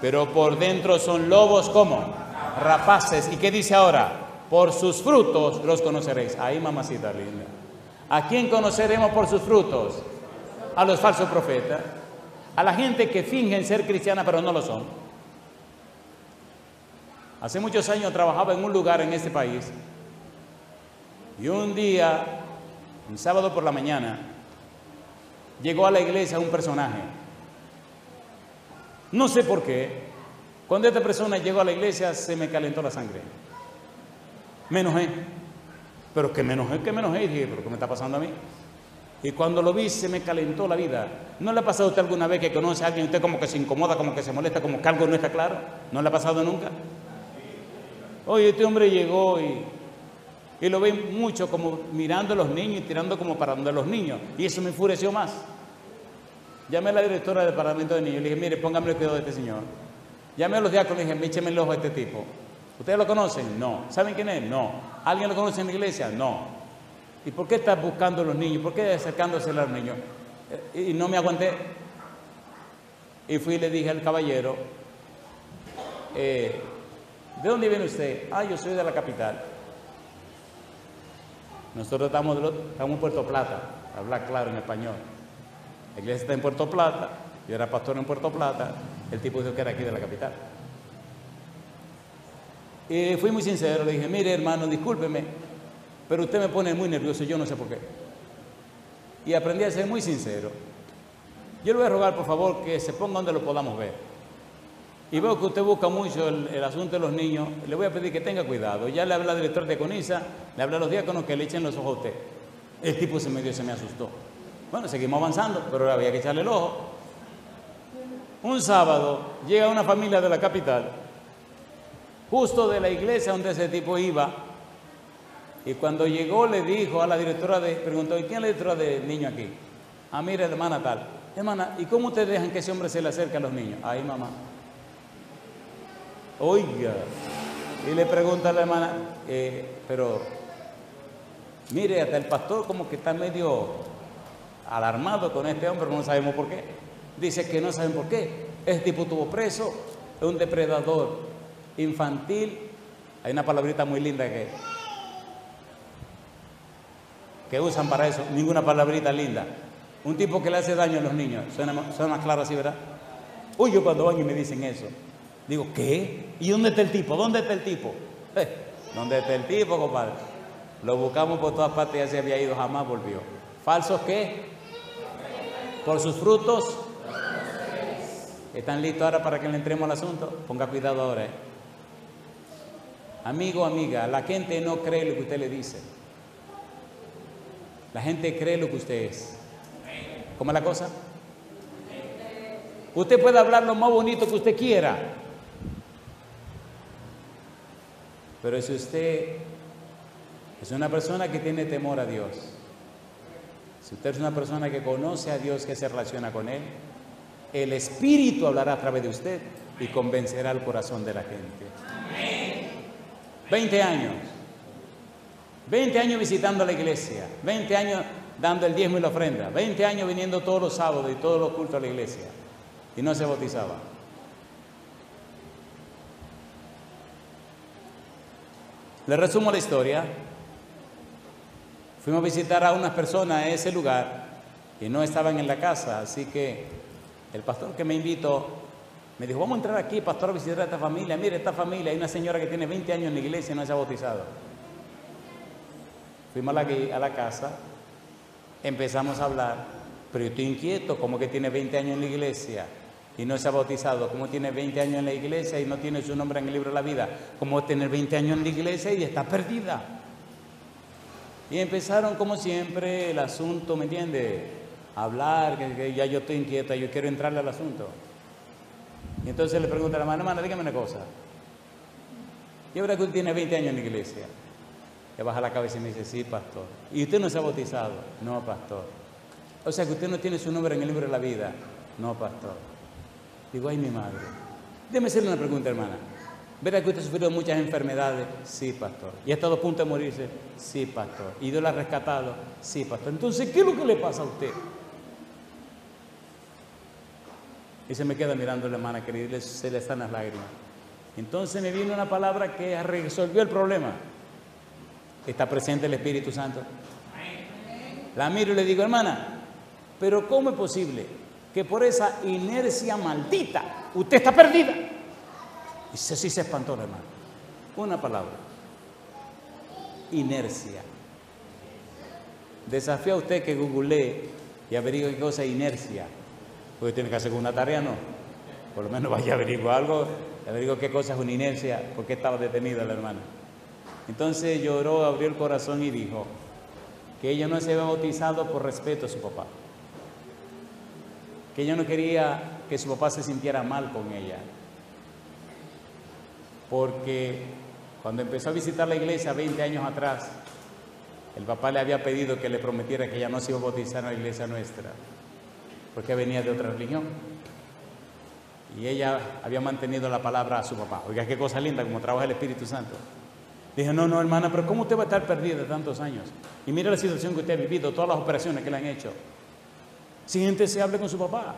pero por dentro son lobos, ¿cómo? Rapaces. ¿Y qué dice ahora? Por sus frutos los conoceréis. Ahí, mamacita linda. ¿A quién conoceremos por sus frutos? A los falsos profetas, a la gente que fingen ser cristiana pero no lo son. Hace muchos años trabajaba en un lugar en este país y un día, un sábado por la mañana, llegó a la iglesia un personaje. No sé por qué, cuando esta persona llegó a la iglesia se me calentó la sangre. Me enojé, pero que me enojé, y dije, ¿pero qué me está pasando a mí? Y cuando lo vi se me calentó la vida. ¿No le ha pasado a usted alguna vez que conoce a alguien, usted como que se incomoda, como que se molesta, como que algo no está claro? ¿No le ha pasado nunca? Oye, este hombre llegó y lo ve mucho como mirando a los niños y tirando como para donde los niños. Y eso me enfureció más. Llamé a la directora del departamento de niños y le dije, mire, póngame el cuidado de este señor. Llamé a los diáconos y le dije, écheme el ojo a este tipo. ¿Ustedes lo conocen? No. ¿Saben quién es? No. ¿Alguien lo conoce en la iglesia? No. ¿Y por qué está buscando a los niños? ¿Por qué acercándose a los niños? Y no me aguanté. Y fui y le dije al caballero, ¿de dónde viene usted? Ah, yo soy de la capital. Nosotros estamos en Puerto Plata, hablar claro en español. La iglesia está en Puerto Plata, yo era pastor en Puerto Plata, el tipo dijo que era aquí de la capital. Y fui muy sincero, le dije, mire hermano, discúlpeme, pero usted me pone muy nervioso, yo no sé por qué. Y aprendí a ser muy sincero. Yo le voy a rogar, por favor, que se ponga donde lo podamos ver. Y veo que usted busca mucho el asunto de los niños, le voy a pedir que tenga cuidado. Ya le hablé al director de Conisa, le hablé a los diáconos que le echen los ojos a usted. El tipo se me asustó. Bueno, seguimos avanzando, pero había que echarle el ojo. Un sábado llega una familia de la capital, justo de la iglesia donde ese tipo iba, y cuando llegó le dijo a la directora preguntó, ¿y quién es la directora de niños aquí? Ah, mira, hermana tal. Hermana, ¿y cómo ustedes dejan que ese hombre se le acerque a los niños? Ahí, mamá. Oiga, y le pregunta a la hermana, pero mire, hasta el pastor como que está medio alarmado con este hombre, no sabemos por qué. Dice que no saben por qué. Ese tipo estuvo preso, es un depredador infantil. Hay una palabrita muy linda que usan para eso, ninguna palabrita linda. Un tipo que le hace daño a los niños, suena más claro así, ¿verdad? Uy, yo cuando van y me dicen eso, digo, ¿qué? ¿Y dónde está el tipo? ¿Dónde está el tipo? ¿Dónde está el tipo, compadre? Lo buscamos por todas partes, ya se había ido, jamás volvió. ¿Falsos qué? Por sus frutos. ¿Están listos ahora para que le entremos al asunto? Ponga cuidado ahora. Amigo, amiga, la gente no cree lo que usted le dice. La gente cree lo que usted es. ¿Cómo es la cosa? Usted puede hablar lo más bonito que usted quiera, pero si usted es una persona que tiene temor a Dios, si usted es una persona que conoce a Dios, que se relaciona con Él, el Espíritu hablará a través de usted y convencerá el corazón de la gente. Amén. 20 años. 20 años visitando la iglesia, 20 años dando el diezmo y la ofrenda, 20 años viniendo todos los sábados y todos los cultos a la iglesia, y no se bautizaba. Le resumo la historia. Fuimos a visitar a unas personas en ese lugar y no estaban en la casa, así que el pastor que me invitó me dijo, vamos a entrar aquí, pastor, a visitar a esta familia. Mire, esta familia, hay una señora que tiene 20 años en la iglesia y no se ha bautizado. Fuimos a la casa, empezamos a hablar, pero yo estoy inquieto, ¿cómo que tiene 20 años en la iglesia y no se ha bautizado? ¿Cómo tiene 20 años en la iglesia y no tiene su nombre en el libro de la vida? ¿Cómo tener 20 años en la iglesia y está perdida? Y empezaron como siempre el asunto, ¿me entiende? A hablar, que ya yo estoy inquieta, yo quiero entrarle al asunto. Y entonces le pregunto a la hermana, dígame una cosa. ¿Y verdad que usted tiene 20 años en la iglesia? Le baja la cabeza y me dice, sí, pastor. ¿Y usted no se ha bautizado? No, pastor. O sea que usted no tiene su nombre en el libro de la vida. No, pastor. Digo, ay, mi madre. Déjeme hacerle una pregunta, hermana. ¿Verdad que usted ha sufrido muchas enfermedades? Sí, pastor. ¿Y ha estado a punto de morirse? Sí, pastor. ¿Y Dios la ha rescatado? Sí, pastor. Entonces, ¿qué es lo que le pasa a usted? Y se me queda mirando la hermana querida, se le están las lágrimas. Entonces me vino una palabra que resolvió el problema. Está presente el Espíritu Santo. La miro y le digo, hermana, pero ¿cómo es posible que por esa inercia maldita usted está perdida? Y sí se espantó la hermana. Una palabra. Inercia. Desafío a usted que googlee y averigüe qué cosa es inercia. Porque tiene que hacer una tarea, ¿no? Por lo menos vaya a averiguar algo, averigüe qué cosa es una inercia, por qué estaba detenida la hermana. Entonces lloró, abrió el corazón y dijo que ella no se había bautizado por respeto a su papá. Que ella no quería que su papá se sintiera mal con ella. Porque cuando empezó a visitar la iglesia 20 años atrás, el papá le había pedido que le prometiera que ella no se iba a bautizar en la iglesia nuestra, porque venía de otra religión. Y ella había mantenido la palabra a su papá. Oiga, qué cosa linda, como trabaja el Espíritu Santo. Dije, no, hermana, pero ¿cómo usted va a estar perdida tantos años? Y mira la situación que usted ha vivido, todas las operaciones que le han hecho. Siguiente se hable con su papá.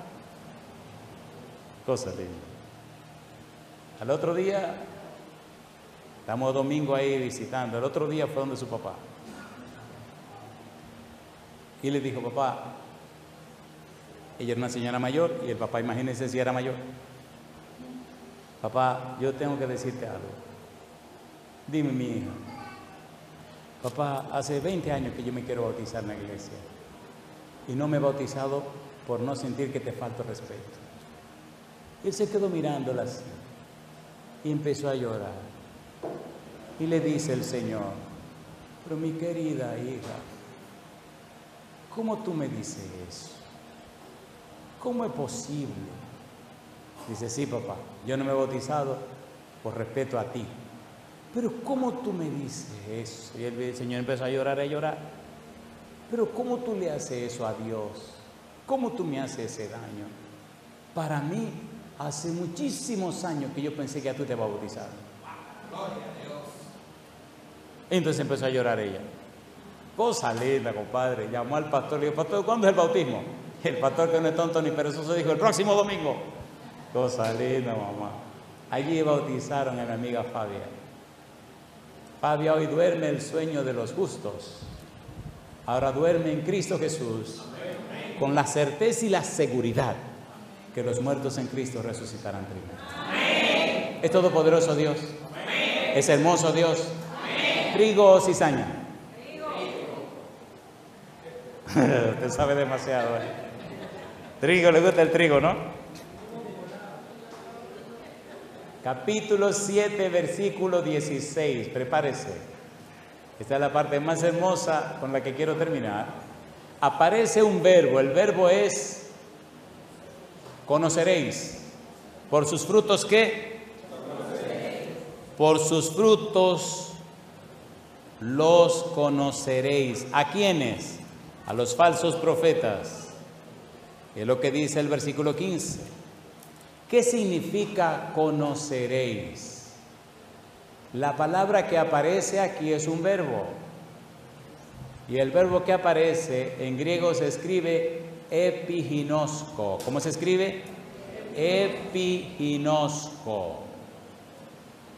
Cosa linda. Al otro día, estamos domingo ahí visitando, el otro día fue donde su papá. Y le dijo, papá, ella era una señora mayor y el papá, imagínense si era mayor. Papá, yo tengo que decirte algo. Dime, mi hija. Papá, hace 20 años que yo me quiero bautizar en la iglesia y no me he bautizado por no sentir que te falta respeto. Él se quedó mirándola así y empezó a llorar. Y le dice el Señor, pero mi querida hija, ¿cómo tú me dices eso? ¿Cómo es posible? Dice, sí, papá, yo no me he bautizado por respeto a ti. Pero ¿cómo tú me dices eso? Y el Señor empezó a llorar, pero ¿cómo tú le haces eso a Dios? ¿Cómo tú me haces ese daño? Para mí, hace muchísimos años que yo pensé que ya tú te vas a bautizar. Gloria a Dios. Entonces empezó a llorar ella. Cosa linda, compadre. Llamó al pastor, le dijo, pastor, ¿cuándo es el bautismo? Y el pastor, que no es tonto ni perezoso, dijo, el próximo domingo. Cosa linda, mamá. Allí bautizaron a mi amiga Fabia. Fabia hoy duerme el sueño de los justos. Ahora duerme en Cristo Jesús, con la certeza y la seguridad que los muertos en Cristo resucitarán primero. Es todopoderoso Dios. Es hermoso Dios. ¿Trigo o cizaña? Usted sabe demasiado. Trigo, le gusta el trigo, ¿no? Capítulo 7, versículo 16. Prepárese. Esta es la parte más hermosa con la que quiero terminar. Aparece un verbo. El verbo es conoceréis. ¿Por sus frutos qué? Por sus frutos los conoceréis. ¿A quiénes? A los falsos profetas. Es lo que dice el versículo 15. ¿Qué significa conoceréis? La palabra que aparece aquí es un verbo. Y el verbo que aparece en griego se escribe epiginosko. ¿Cómo se escribe? Epiginosko.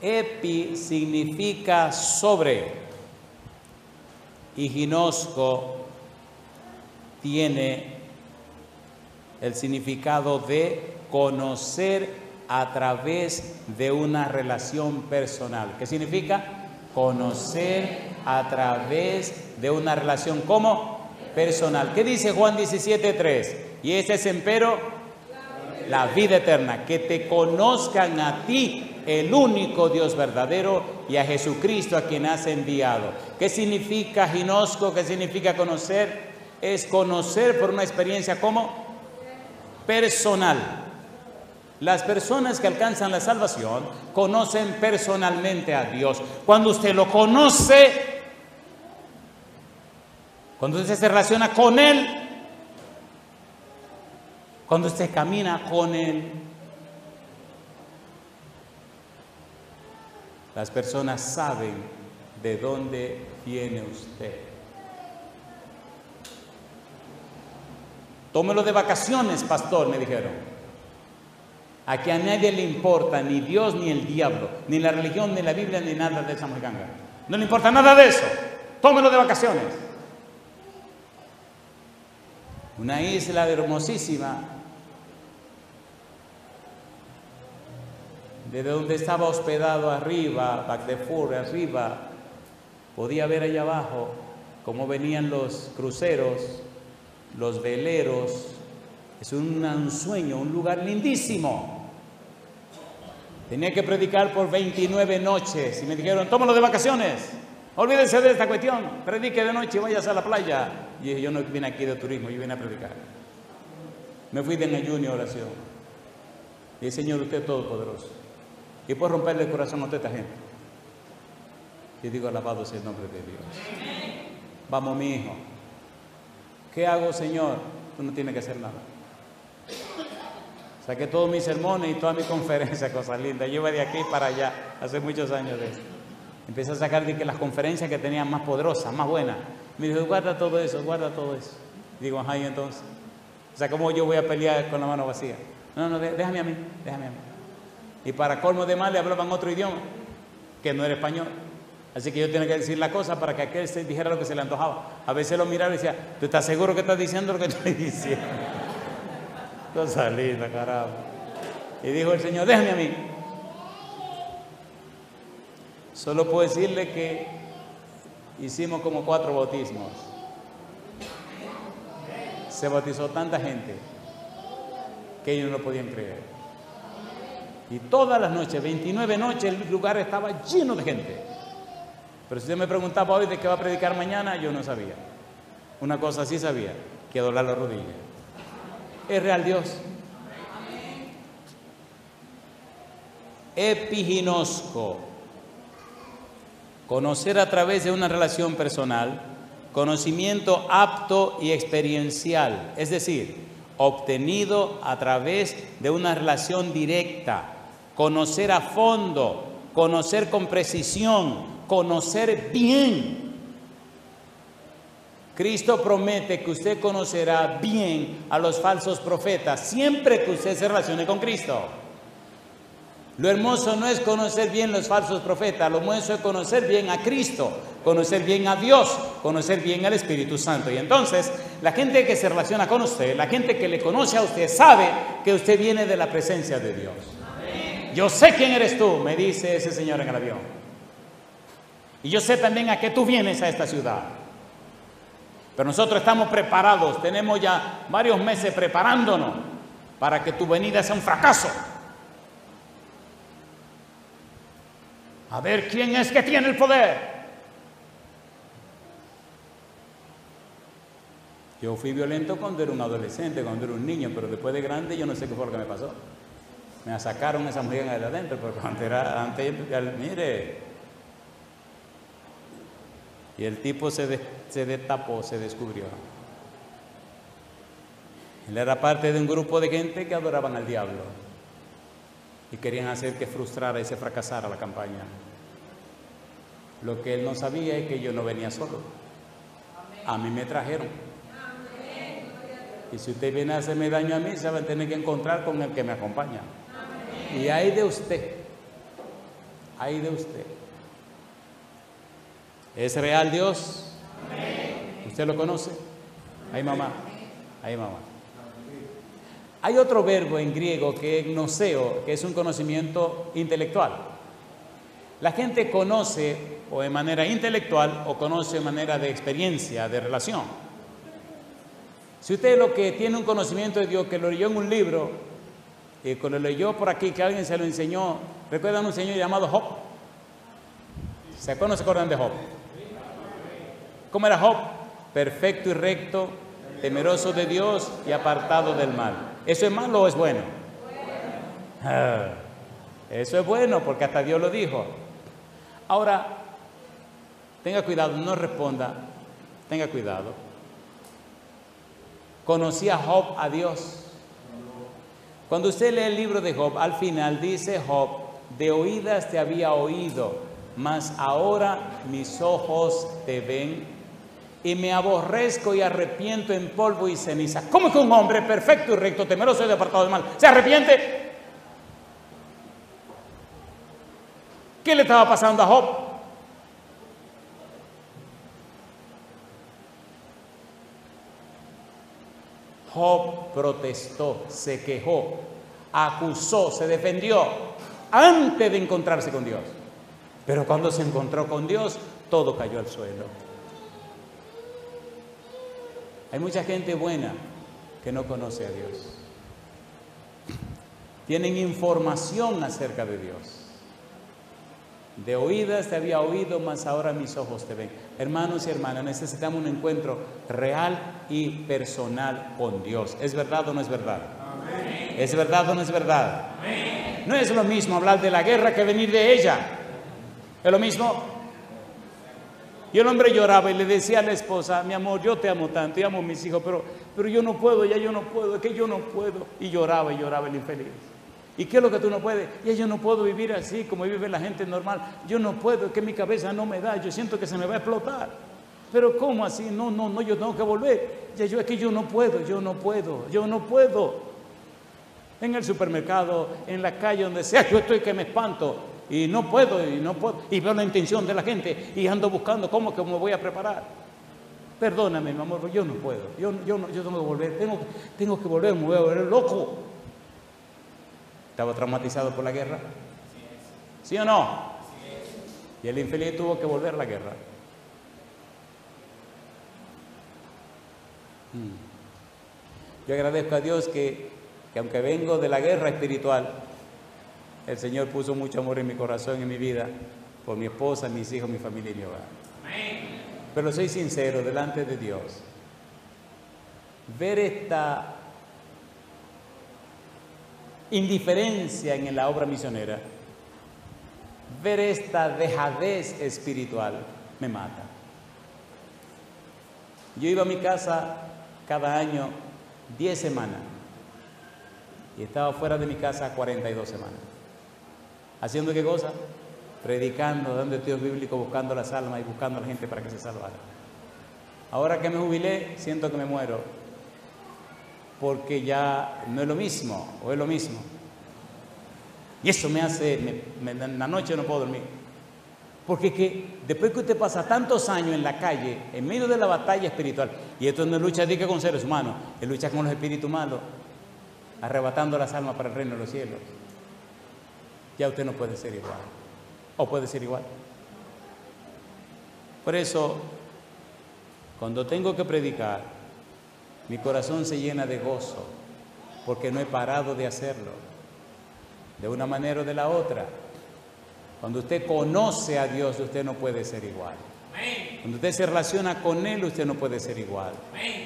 Epi significa sobre. Y ginosko tiene el significado de conocer a través de una relación personal. ¿Qué significa? Conocer a través de una relación, ¿cómo? Personal. ¿Qué dice Juan 17:3? Y ese es empero la vida eterna, que te conozcan a ti, el único Dios verdadero, y a Jesucristo a quien has enviado. ¿Qué significa ginosco? ¿Qué significa conocer? Es conocer por una experiencia, ¿cómo? Personal. Las personas que alcanzan la salvación conocen personalmente a Dios. Cuando usted lo conoce, cuando usted se relaciona con Él, cuando usted camina con Él, las personas saben de dónde viene usted. Tómelo de vacaciones, pastor, me dijeron. Aquí a nadie le importa ni Dios ni el diablo, ni la religión, ni la Biblia, ni nada de esa mojiganga. No le importa nada de eso. Tómelo de vacaciones. Una isla hermosísima, desde donde estaba hospedado arriba, Bac de Four, arriba, podía ver allá abajo cómo venían los cruceros, los veleros. Es un sueño, un lugar lindísimo. Tenía que predicar por 29 noches y me dijeron, tómalo de vacaciones, olvídense de esta cuestión, predique de noche y vayas a la playa. Y dije, yo no vine aquí de turismo, yo vine a predicar. Me fui de en ayuno y oración. Y dije, Señor, usted es todopoderoso y puede romperle el corazón a toda esta gente. Y digo, alabado sea el nombre de Dios. Vamos, mi hijo. ¿Qué hago, Señor? Tú no tienes que hacer nada. Saqué todos mis sermones y todas mis conferencias, cosas lindas. Yo iba de aquí para allá, hace muchos años de eso. Empecé a sacar de que las conferencias que tenían más poderosas, más buenas. Me dijo, guarda todo eso, guarda todo eso. Digo, ajá, y entonces, o sea, ¿cómo yo voy a pelear con la mano vacía? No, déjame a mí, déjame a mí. Y para colmo de mal le hablaban otro idioma, que no era español. Así que yo tenía que decir la cosa para que aquel se dijera lo que se le antojaba. A veces lo miraba y decía, ¿tú estás seguro que estás diciendo lo que estoy diciendo? Cosa linda, carajo. Y dijo el Señor, déjame a mí. Solo puedo decirle que hicimos como 4 bautismos. Se bautizó tanta gente que ellos no lo podían creer. Y todas las noches, 29 noches, el lugar estaba lleno de gente. Pero si usted me preguntaba hoy de qué va a predicar mañana, yo no sabía. Una cosa sí sabía, que doblar las rodillas. Es real Dios. Epiginosco. Conocer a través de una relación personal, conocimiento apto y experiencial, es decir, obtenido a través de una relación directa, conocer a fondo, conocer con precisión, conocer bien. Cristo promete que usted conocerá bien a los falsos profetas siempre que usted se relacione con Cristo. Lo hermoso no es conocer bien los falsos profetas, lo hermoso es conocer bien a Cristo, conocer bien a Dios, conocer bien al Espíritu Santo. Y entonces, la gente que se relaciona con usted, la gente que le conoce a usted, sabe que usted viene de la presencia de Dios. Amén. Yo sé quién eres tú, me dice ese señor en el avión. Y yo sé también a qué tú vienes a esta ciudad. Pero nosotros estamos preparados, tenemos ya varios meses preparándonos para que tu venida sea un fracaso. A ver quién es que tiene el poder. Yo fui violento cuando era un adolescente, cuando era un niño, pero después de grande yo no sé qué fue lo que me pasó. Me sacaron esa mujer de adentro, porque antes mire. Y el tipo se destapó, se descubrió. Él era parte de un grupo de gente que adoraban al diablo y querían hacer que frustrara y se fracasara la campaña. Lo que él no sabía es que yo no venía solo. A mí me trajeron. Y si usted viene a hacerme daño a mí, se va a tener que encontrar con el que me acompaña. Y hay de usted. Hay de usted. ¿Es real Dios? ¿Usted lo conoce? Ay, mamá. Ay, mamá. Hay otro verbo en griego que es gnoseo, que es un conocimiento intelectual. La gente conoce o de manera intelectual o conoce de manera de experiencia, de relación. Si usted lo que tiene un conocimiento de Dios, que lo leyó en un libro, y que lo leyó por aquí, que alguien se lo enseñó, ¿recuerdan un señor llamado Job? ¿Se acuerdan de Job? ¿Cómo era Job? Perfecto y recto, temeroso de Dios y apartado del mal. ¿Eso es malo o es bueno? Eso es bueno porque hasta Dios lo dijo. Ahora, tenga cuidado, no responda, tenga cuidado. ¿Conocía Job a Dios? Cuando usted lee el libro de Job, al final dice Job, de oídas te había oído, mas ahora mis ojos te ven y me aborrezco y arrepiento en polvo y ceniza. ¿Cómo que un hombre perfecto y recto, temeroso y apartado del mal, se arrepiente? ¿Qué le estaba pasando a Job? Job protestó, se quejó, acusó, se defendió antes de encontrarse con Dios. Pero cuando se encontró con Dios, todo cayó al suelo. Hay mucha gente buena que no conoce a Dios. Tienen información acerca de Dios. De oídas te había oído, mas ahora mis ojos te ven. Hermanos y hermanas, necesitamos un encuentro real y personal con Dios. ¿Es verdad o no es verdad? Amén. ¿Es verdad o no es verdad? Amén. No es lo mismo hablar de la guerra que venir de ella. ¿Es lo mismo? Y el hombre lloraba y le decía a la esposa: mi amor, yo te amo tanto, y amo a mis hijos, pero yo no puedo, ya yo no puedo, es que yo no puedo. Y lloraba el infeliz. ¿Y qué es lo que tú no puedes? Ya yo no puedo vivir así como vive la gente normal. Yo no puedo, es que mi cabeza no me da, yo siento que se me va a explotar. Pero ¿cómo así? No, yo tengo que volver. Es que yo no puedo. En el supermercado, en la calle, donde sea, yo estoy que me espanto. Y no puedo. Y veo la intención de la gente y ando buscando cómo que me voy a preparar. Perdóname, mi amor, yo no puedo. Yo tengo que volver. Tengo que volver, me voy a volver loco. ¿Estaba traumatizado por la guerra? ¿Sí o no? Y el infeliz tuvo que volver a la guerra. Yo agradezco a Dios que aunque vengo de la guerra espiritual, el Señor puso mucho amor en mi corazón, en mi vida, por mi esposa, mis hijos, mi familia y mi hogar. Pero soy sincero delante de Dios. Ver esta indiferencia en la obra misionera, ver esta dejadez espiritual, me mata. Yo iba a mi casa cada año 10 semanas y estaba fuera de mi casa 42 semanas. ¿Haciendo qué cosa? Predicando, dando estudios bíblicos, buscando las almas y buscando a la gente para que se salvara. Ahora que me jubilé, siento que me muero, porque ya no es lo mismo, o es lo mismo. Y eso me hace, en la noche no puedo dormir. Porque que después que usted pasa tantos años en la calle, en medio de la batalla espiritual, y esto no es lucha de que con seres humanos, es lucha con los espíritus malos, arrebatando las almas para el reino de los cielos, ya usted no puede ser igual. ¿O puede ser igual? Por eso, cuando tengo que predicar, mi corazón se llena de gozo, porque no he parado de hacerlo, de una manera o de la otra. Cuando usted conoce a Dios, usted no puede ser igual. Cuando usted se relaciona con Él, usted no puede ser igual.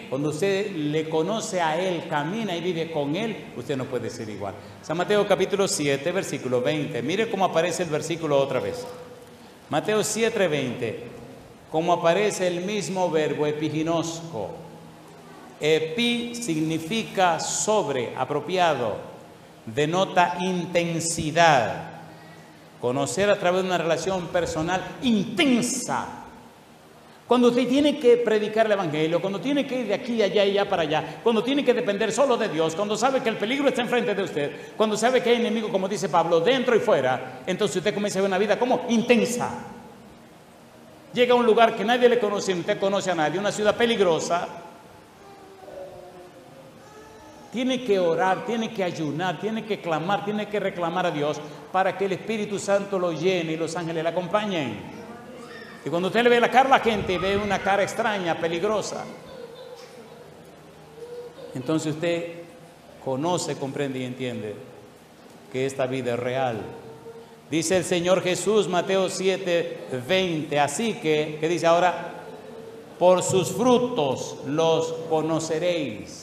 Cuando usted le conoce a Él, camina y vive con Él, usted no puede ser igual. San Mateo capítulo 7, versículo 20. Mire cómo aparece el versículo otra vez. Mateo 7, 20. Cómo aparece el mismo verbo epiginosco. Epi significa sobre, apropiado, denota intensidad. Conocer a través de una relación personal intensa. Cuando usted tiene que predicar el evangelio, cuando tiene que ir de aquí, allá y allá para allá, cuando tiene que depender solo de Dios, cuando sabe que el peligro está enfrente de usted, cuando sabe que hay enemigos, como dice Pablo, dentro y fuera, entonces usted comienza a ver una vida como intensa. Llega a un lugar que nadie le conoce, ni usted conoce a nadie, una ciudad peligrosa. Tiene que orar, tiene que ayunar, tiene que clamar, tiene que reclamar a Dios para que el Espíritu Santo lo llene y los ángeles le acompañen. Y cuando usted le ve la cara a la gente, ve una cara extraña, peligrosa, entonces usted conoce, comprende y entiende que esta vida es real. Dice el Señor Jesús, Mateo 7, 20, así que, ¿qué dice ahora? Por sus frutos los conoceréis.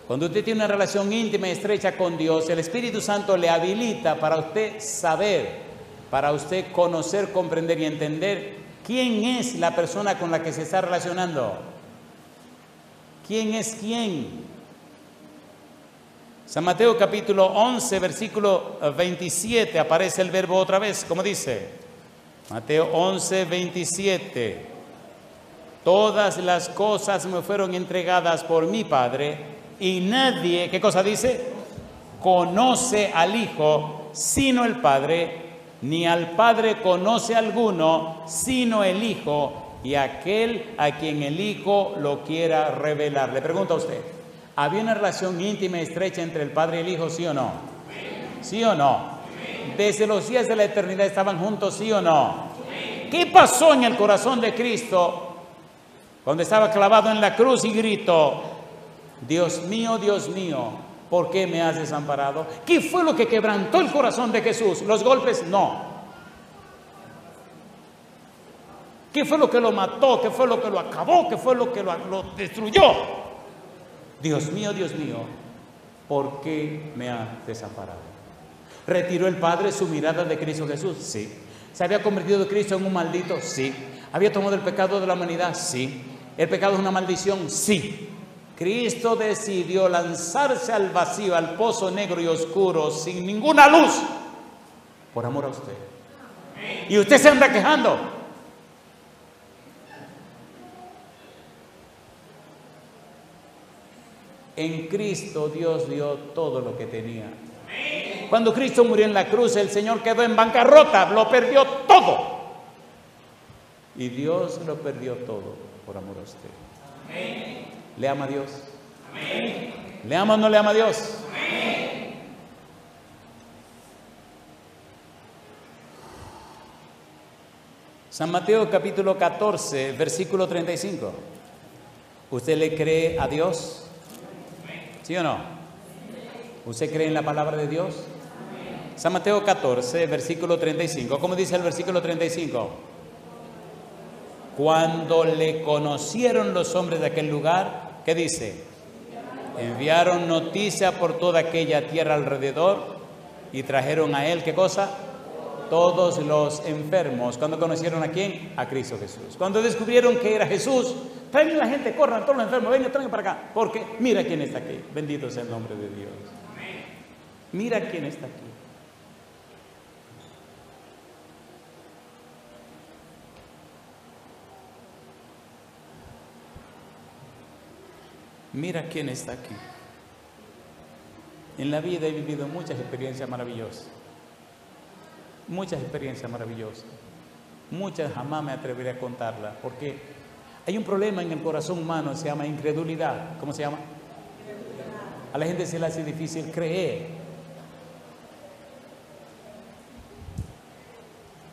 Cuando usted tiene una relación íntima y estrecha con Dios, el Espíritu Santo le habilita para usted saber, para usted conocer, comprender y entender quién es la persona con la que se está relacionando. ¿Quién es quién? San Mateo capítulo 11, versículo 27, aparece el verbo otra vez, como dice. Mateo 11, 27. Todas las cosas me fueron entregadas por mi Padre. Y nadie, ¿qué cosa dice? Conoce al Hijo, sino el Padre, ni al Padre conoce alguno, sino el Hijo, y aquel a quien el Hijo lo quiera revelar. Le pregunto a usted, ¿había una relación íntima y estrecha entre el Padre y el Hijo, sí o no? ¿Sí o no? Desde los días de la eternidad estaban juntos, ¿sí o no? ¿Qué pasó en el corazón de Cristo cuando estaba clavado en la cruz y gritó: Dios mío, ¿por qué me has desamparado? ¿Qué fue lo que quebrantó el corazón de Jesús? ¿Los golpes? No. ¿Qué fue lo que lo mató? ¿Qué fue lo que lo acabó? ¿Qué fue lo que lo destruyó? Dios mío, ¿por qué me has desamparado? ¿Retiró el Padre su mirada de Cristo Jesús? Sí. ¿Se había convertido Cristo en un maldito? Sí. ¿Había tomado el pecado de la humanidad? Sí. ¿El pecado es una maldición? Sí. Cristo decidió lanzarse al vacío, al pozo negro y oscuro, sin ninguna luz, por amor a usted. Y usted se anda quejando. En Cristo Dios dio todo lo que tenía. Cuando Cristo murió en la cruz, el Señor quedó en bancarrota, lo perdió todo. Y Dios lo perdió todo por amor a usted. ¿Le ama a Dios? ¿Le ama o no le ama a Dios? San Mateo capítulo 14, versículo 35. ¿Usted le cree a Dios? ¿Sí o no? ¿Usted cree en la palabra de Dios? San Mateo 14, versículo 35. ¿Cómo dice el versículo 35? Cuando le conocieron los hombres de aquel lugar, ¿qué dice? Enviaron noticia por toda aquella tierra alrededor y trajeron a él, ¿qué cosa? Todos los enfermos. ¿Cuándo conocieron a quién? A Cristo Jesús. Cuando descubrieron que era Jesús, traen la gente, corran todos los enfermos, vengan, traigan para acá. Porque mira quién está aquí. Bendito sea el nombre de Dios. Mira quién está aquí. Mira quién está aquí. En la vida he vivido muchas experiencias maravillosas. Muchas experiencias maravillosas. Muchas jamás me atreveré a contarlas. Porque hay un problema en el corazón humano, se llama incredulidad. ¿Cómo se llama? A la gente se le hace difícil creer.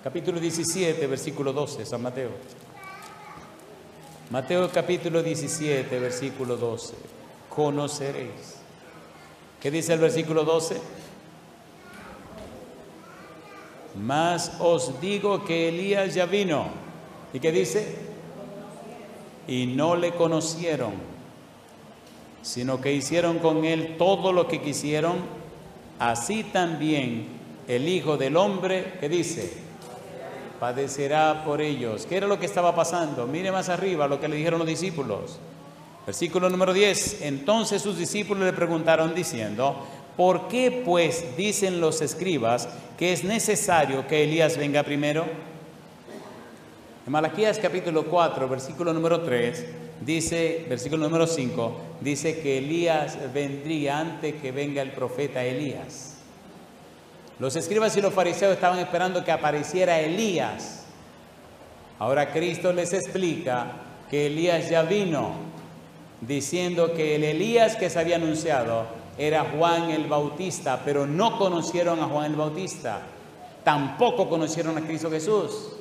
Capítulo 17, versículo 12, San Mateo. Mateo capítulo 17, versículo 12. Conoceréis. ¿Qué dice el versículo 12? Mas os digo que Elías ya vino. ¿Y qué dice? Y no le conocieron, sino que hicieron con él todo lo que quisieron. Así también el Hijo del Hombre, ¿qué dice? Padecerá por ellos. ¿Qué era lo que estaba pasando? Mire más arriba lo que le dijeron los discípulos. Versículo número 10. Entonces sus discípulos le preguntaron diciendo: ¿por qué pues dicen los escribas que es necesario que Elías venga primero? En Malaquías capítulo 4, versículo número 3, dice, versículo número 5, dice que Elías vendría antes que venga el profeta Elías. Los escribas y los fariseos estaban esperando que apareciera Elías. Ahora Cristo les explica que Elías ya vino, diciendo que el Elías que se había anunciado era Juan el Bautista, pero no conocieron a Juan el Bautista, tampoco conocieron a Cristo Jesús,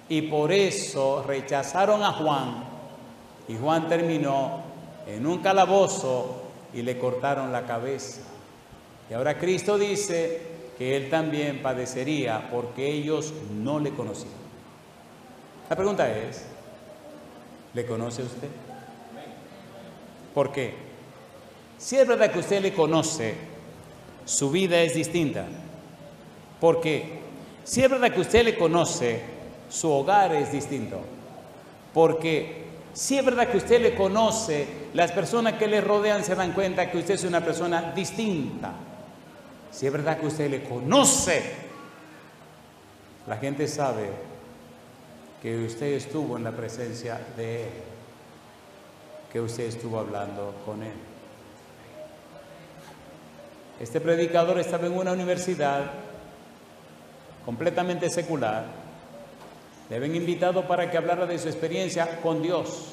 y por eso rechazaron a Juan, y Juan terminó en un calabozo y le cortaron la cabeza. Y ahora Cristo dice que él también padecería porque ellos no le conocían. La pregunta es, ¿le conoce usted? ¿Por qué? Si es verdad que usted le conoce, su vida es distinta. ¿Por qué? Si es verdad que usted le conoce, su hogar es distinto. Porque si es verdad que usted le conoce, las personas que le rodean se dan cuenta que usted es una persona distinta. Si es verdad que usted le conoce, la gente sabe que usted estuvo en la presencia de Él, que usted estuvo hablando con Él. Este predicador estaba en una universidad completamente secular, le habían invitado para que hablara de su experiencia con Dios.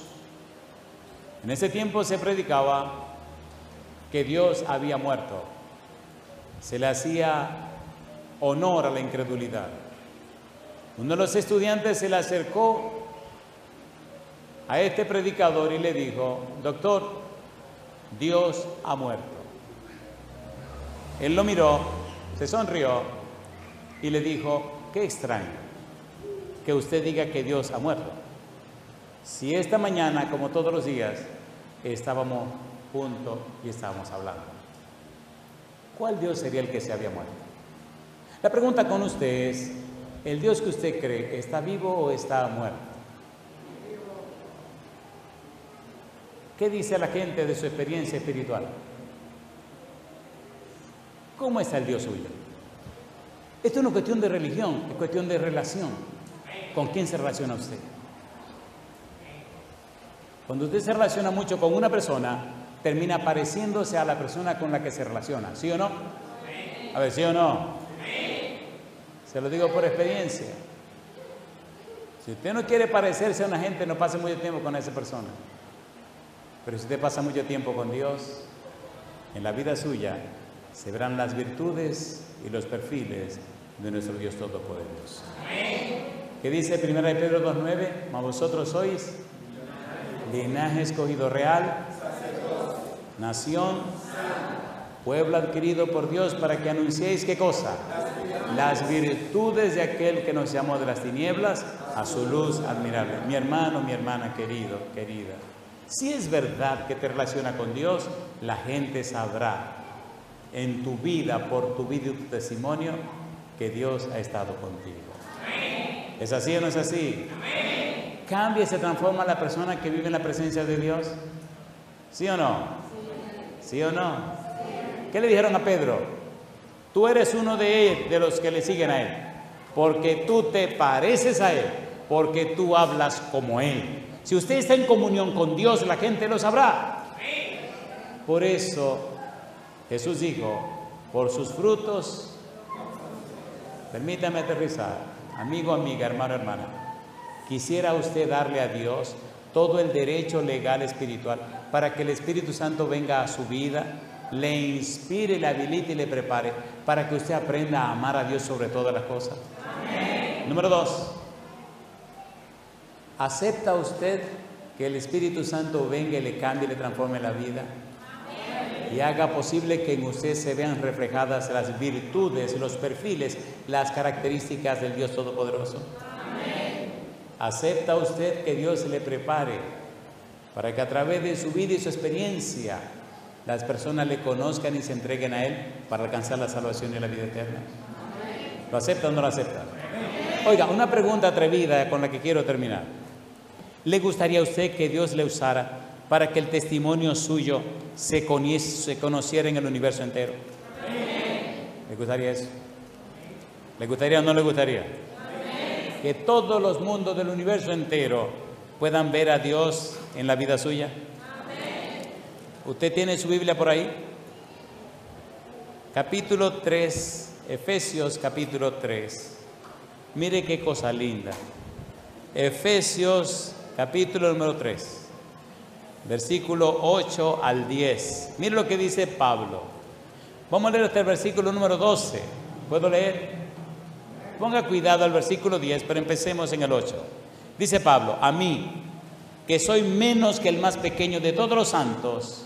En ese tiempo se predicaba que Dios había muerto. Se le hacía honor a la incredulidad. Uno de los estudiantes se le acercó a este predicador y le dijo: doctor, Dios ha muerto. Él lo miró, se sonrió y le dijo: qué extraño que usted diga que Dios ha muerto. Si esta mañana, como todos los días, estábamos juntos y estábamos hablando, ¿cuál Dios sería el que se había muerto? La pregunta con usted es: ¿el Dios que usted cree está vivo o está muerto? ¿Qué dice la gente de su experiencia espiritual? ¿Cómo está el Dios suyo? Esto no es cuestión de religión, es cuestión de relación. ¿Con quién se relaciona usted? Cuando usted se relaciona mucho con una persona, termina pareciéndose a la persona con la que se relaciona. ¿Sí o no? A ver, ¿sí o no? Se lo digo por experiencia. Si usted no quiere parecerse a una gente, no pase mucho tiempo con esa persona. Pero si usted pasa mucho tiempo con Dios, en la vida suya se verán las virtudes y los perfiles de nuestro Dios Todopoderoso. ¿Qué dice 1 Pedro 2:9? Mas vosotros sois linaje escogido real, nación, pueblo adquirido por Dios, para que anunciéis, ¿qué cosa? Las virtudes de aquel que nos llamó de las tinieblas a su luz admirable. Mi hermano, mi hermana, querido, querida, si es verdad que te relaciona con Dios, la gente sabrá en tu vida, por tu vida y tu testimonio, que Dios ha estado contigo. ¿Es así o no es así? ¿Cambia y se transforma la persona que vive en la presencia de Dios? ¿Sí o no? ¿Sí o no? ¿Qué le dijeron a Pedro? Tú eres uno de los que le siguen a él, porque tú te pareces a él, porque tú hablas como él. Si usted está en comunión con Dios, la gente lo sabrá. Por eso Jesús dijo: por sus frutos. Permítame aterrizar. Amigo, amiga, hermano, hermana, ¿quisiera usted darle a Dios todo el derecho legal espiritual para que el Espíritu Santo venga a su vida, le inspire, le habilite y le prepare para que usted aprenda a amar a Dios sobre todas las cosas? Amén. Número 2. ¿Acepta usted que el Espíritu Santo venga y le cambie y le transforme la vida? Y haga posible que en usted se vean reflejadas las virtudes, los perfiles, las características del Dios Todopoderoso. Amén. ¿Acepta usted que Dios le prepare para que a través de su vida y su experiencia las personas le conozcan y se entreguen a Él para alcanzar la salvación y la vida eterna? Amén. ¿Lo acepta o no lo acepta? Amén. Oiga, una pregunta atrevida con la que quiero terminar. ¿Le gustaría a usted que Dios le usara para que el testimonio suyo se conociera en el universo entero? Amén. ¿Le gustaría eso? ¿Le gustaría o no le gustaría? Amén. Que todos los mundos del universo entero puedan ver a Dios en la vida suya. Amén. ¿Usted tiene su Biblia por ahí? Capítulo 3, Efesios capítulo 3. Mire qué cosa linda. Efesios capítulo número 3. Versículo 8 al 10. Mire lo que dice Pablo. Vamos a leer hasta el versículo número 12. ¿Puedo leer? Ponga cuidado al versículo 10, pero empecemos en el 8. Dice Pablo: a mí, que soy menos que el más pequeño de todos los santos,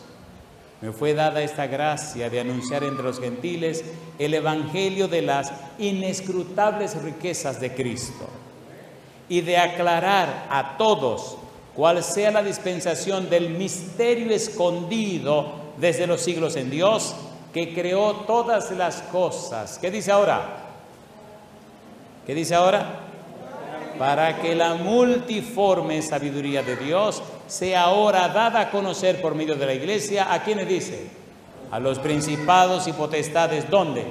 me fue dada esta gracia de anunciar entre los gentiles el evangelio de las inescrutables riquezas de Cristo y de aclarar a todos cuál sea la dispensación del misterio escondido desde los siglos en Dios, que creó todas las cosas. ¿Qué dice ahora? ¿Qué dice ahora? Para que la multiforme sabiduría de Dios sea ahora dada a conocer por medio de la iglesia. ¿A quiénes dice? A los principados y potestades. ¿Dónde?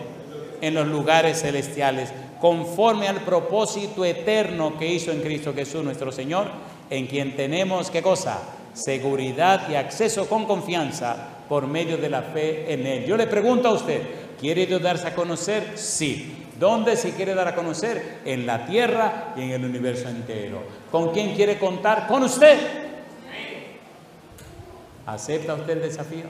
En los lugares celestiales, conforme al propósito eterno que hizo en Cristo Jesús nuestro Señor, en quien tenemos, ¿qué cosa? Seguridad y acceso con confianza por medio de la fe en Él. Yo le pregunto a usted, ¿quiere Dios darse a conocer? Sí. ¿Dónde se quiere dar a conocer? En la tierra y en el universo entero. ¿Con quién quiere contar? Con usted. ¿Acepta usted el desafío?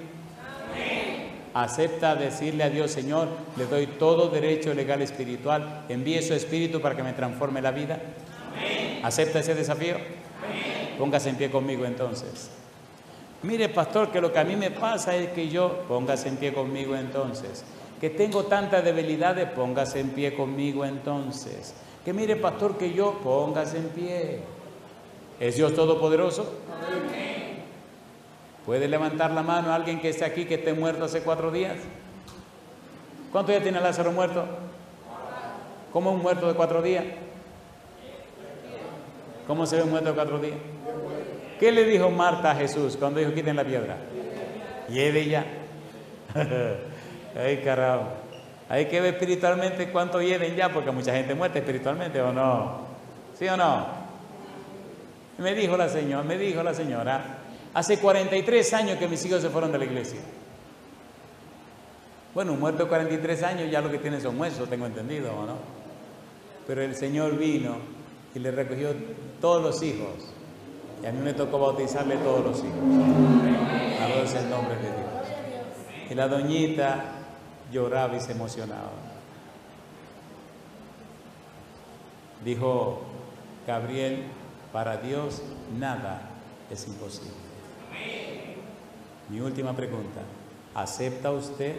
¿Acepta decirle a Dios, Señor, le doy todo derecho legal espiritual, envíe su espíritu para que me transforme la vida? ¿Acepta ese desafío? Póngase en pie conmigo entonces. Mire, pastor, que lo que a mí me pasa es que yo, póngase en pie conmigo entonces. Que tengo tantas debilidades, póngase en pie conmigo entonces. Que mire, pastor, que yo, póngase en pie. ¿Es Dios todopoderoso? ¿Puede levantar la mano a alguien que esté aquí, que esté muerto hace 4 días? ¿Cuánto ya tiene Lázaro muerto? ¿Cómo un muerto de 4 días? ¿Cómo se ve un muerto de 4 días? ¿Qué le dijo Marta a Jesús cuando dijo quiten la piedra? Lleve ya. Ay, carajo. Hay que ver espiritualmente cuánto lleven ya, porque mucha gente muerta espiritualmente, ¿o no? ¿Sí o no? Me dijo la señora, hace 43 años que mis hijos se fueron de la iglesia. Bueno, un muerto de 43 años ya lo que tiene son huesos, tengo entendido, ¿o no? Pero el Señor vino y le recogió todos los hijos. Y a mí me tocó bautizarle todos los hijos. Alabado sea el nombre de Dios. Y la doñita lloraba y se emocionaba. Dijo Gabriel, para Dios nada es imposible. Mi última pregunta, ¿acepta usted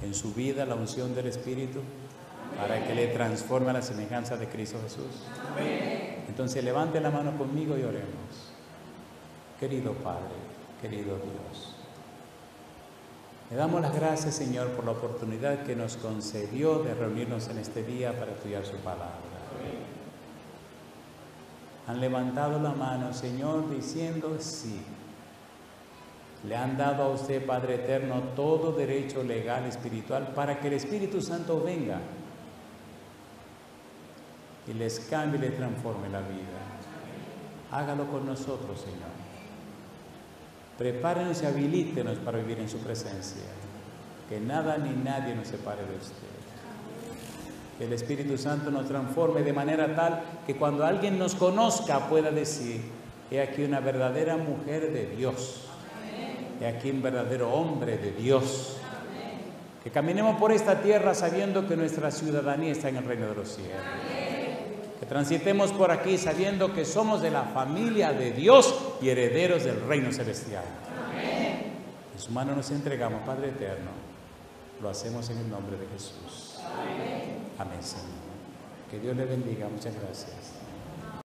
en su vida la unción del Espíritu para que le transforme a la semejanza de Cristo Jesús? Entonces levante la mano conmigo y oremos. Querido Padre, querido Dios, le damos las gracias, Señor, por la oportunidad que nos concedió de reunirnos en este día para estudiar su palabra. Han levantado la mano, Señor, diciendo sí. Le han dado a usted, Padre eterno, todo derecho legal, espiritual, para que el Espíritu Santo venga y les cambie y les transforme la vida. Hágalo con nosotros, Señor. Prepárenos y habilítenos para vivir en su presencia. Que nada ni nadie nos separe de usted. Que el Espíritu Santo nos transforme de manera tal que cuando alguien nos conozca pueda decir: he aquí una verdadera mujer de Dios. He aquí un verdadero hombre de Dios. Que caminemos por esta tierra sabiendo que nuestra ciudadanía está en el reino de los cielos. Que transitemos por aquí sabiendo que somos de la familia de Dios y herederos del reino celestial. En su mano nos entregamos, Padre eterno. Lo hacemos en el nombre de Jesús. Amén, Señor. Que Dios le bendiga. Muchas gracias.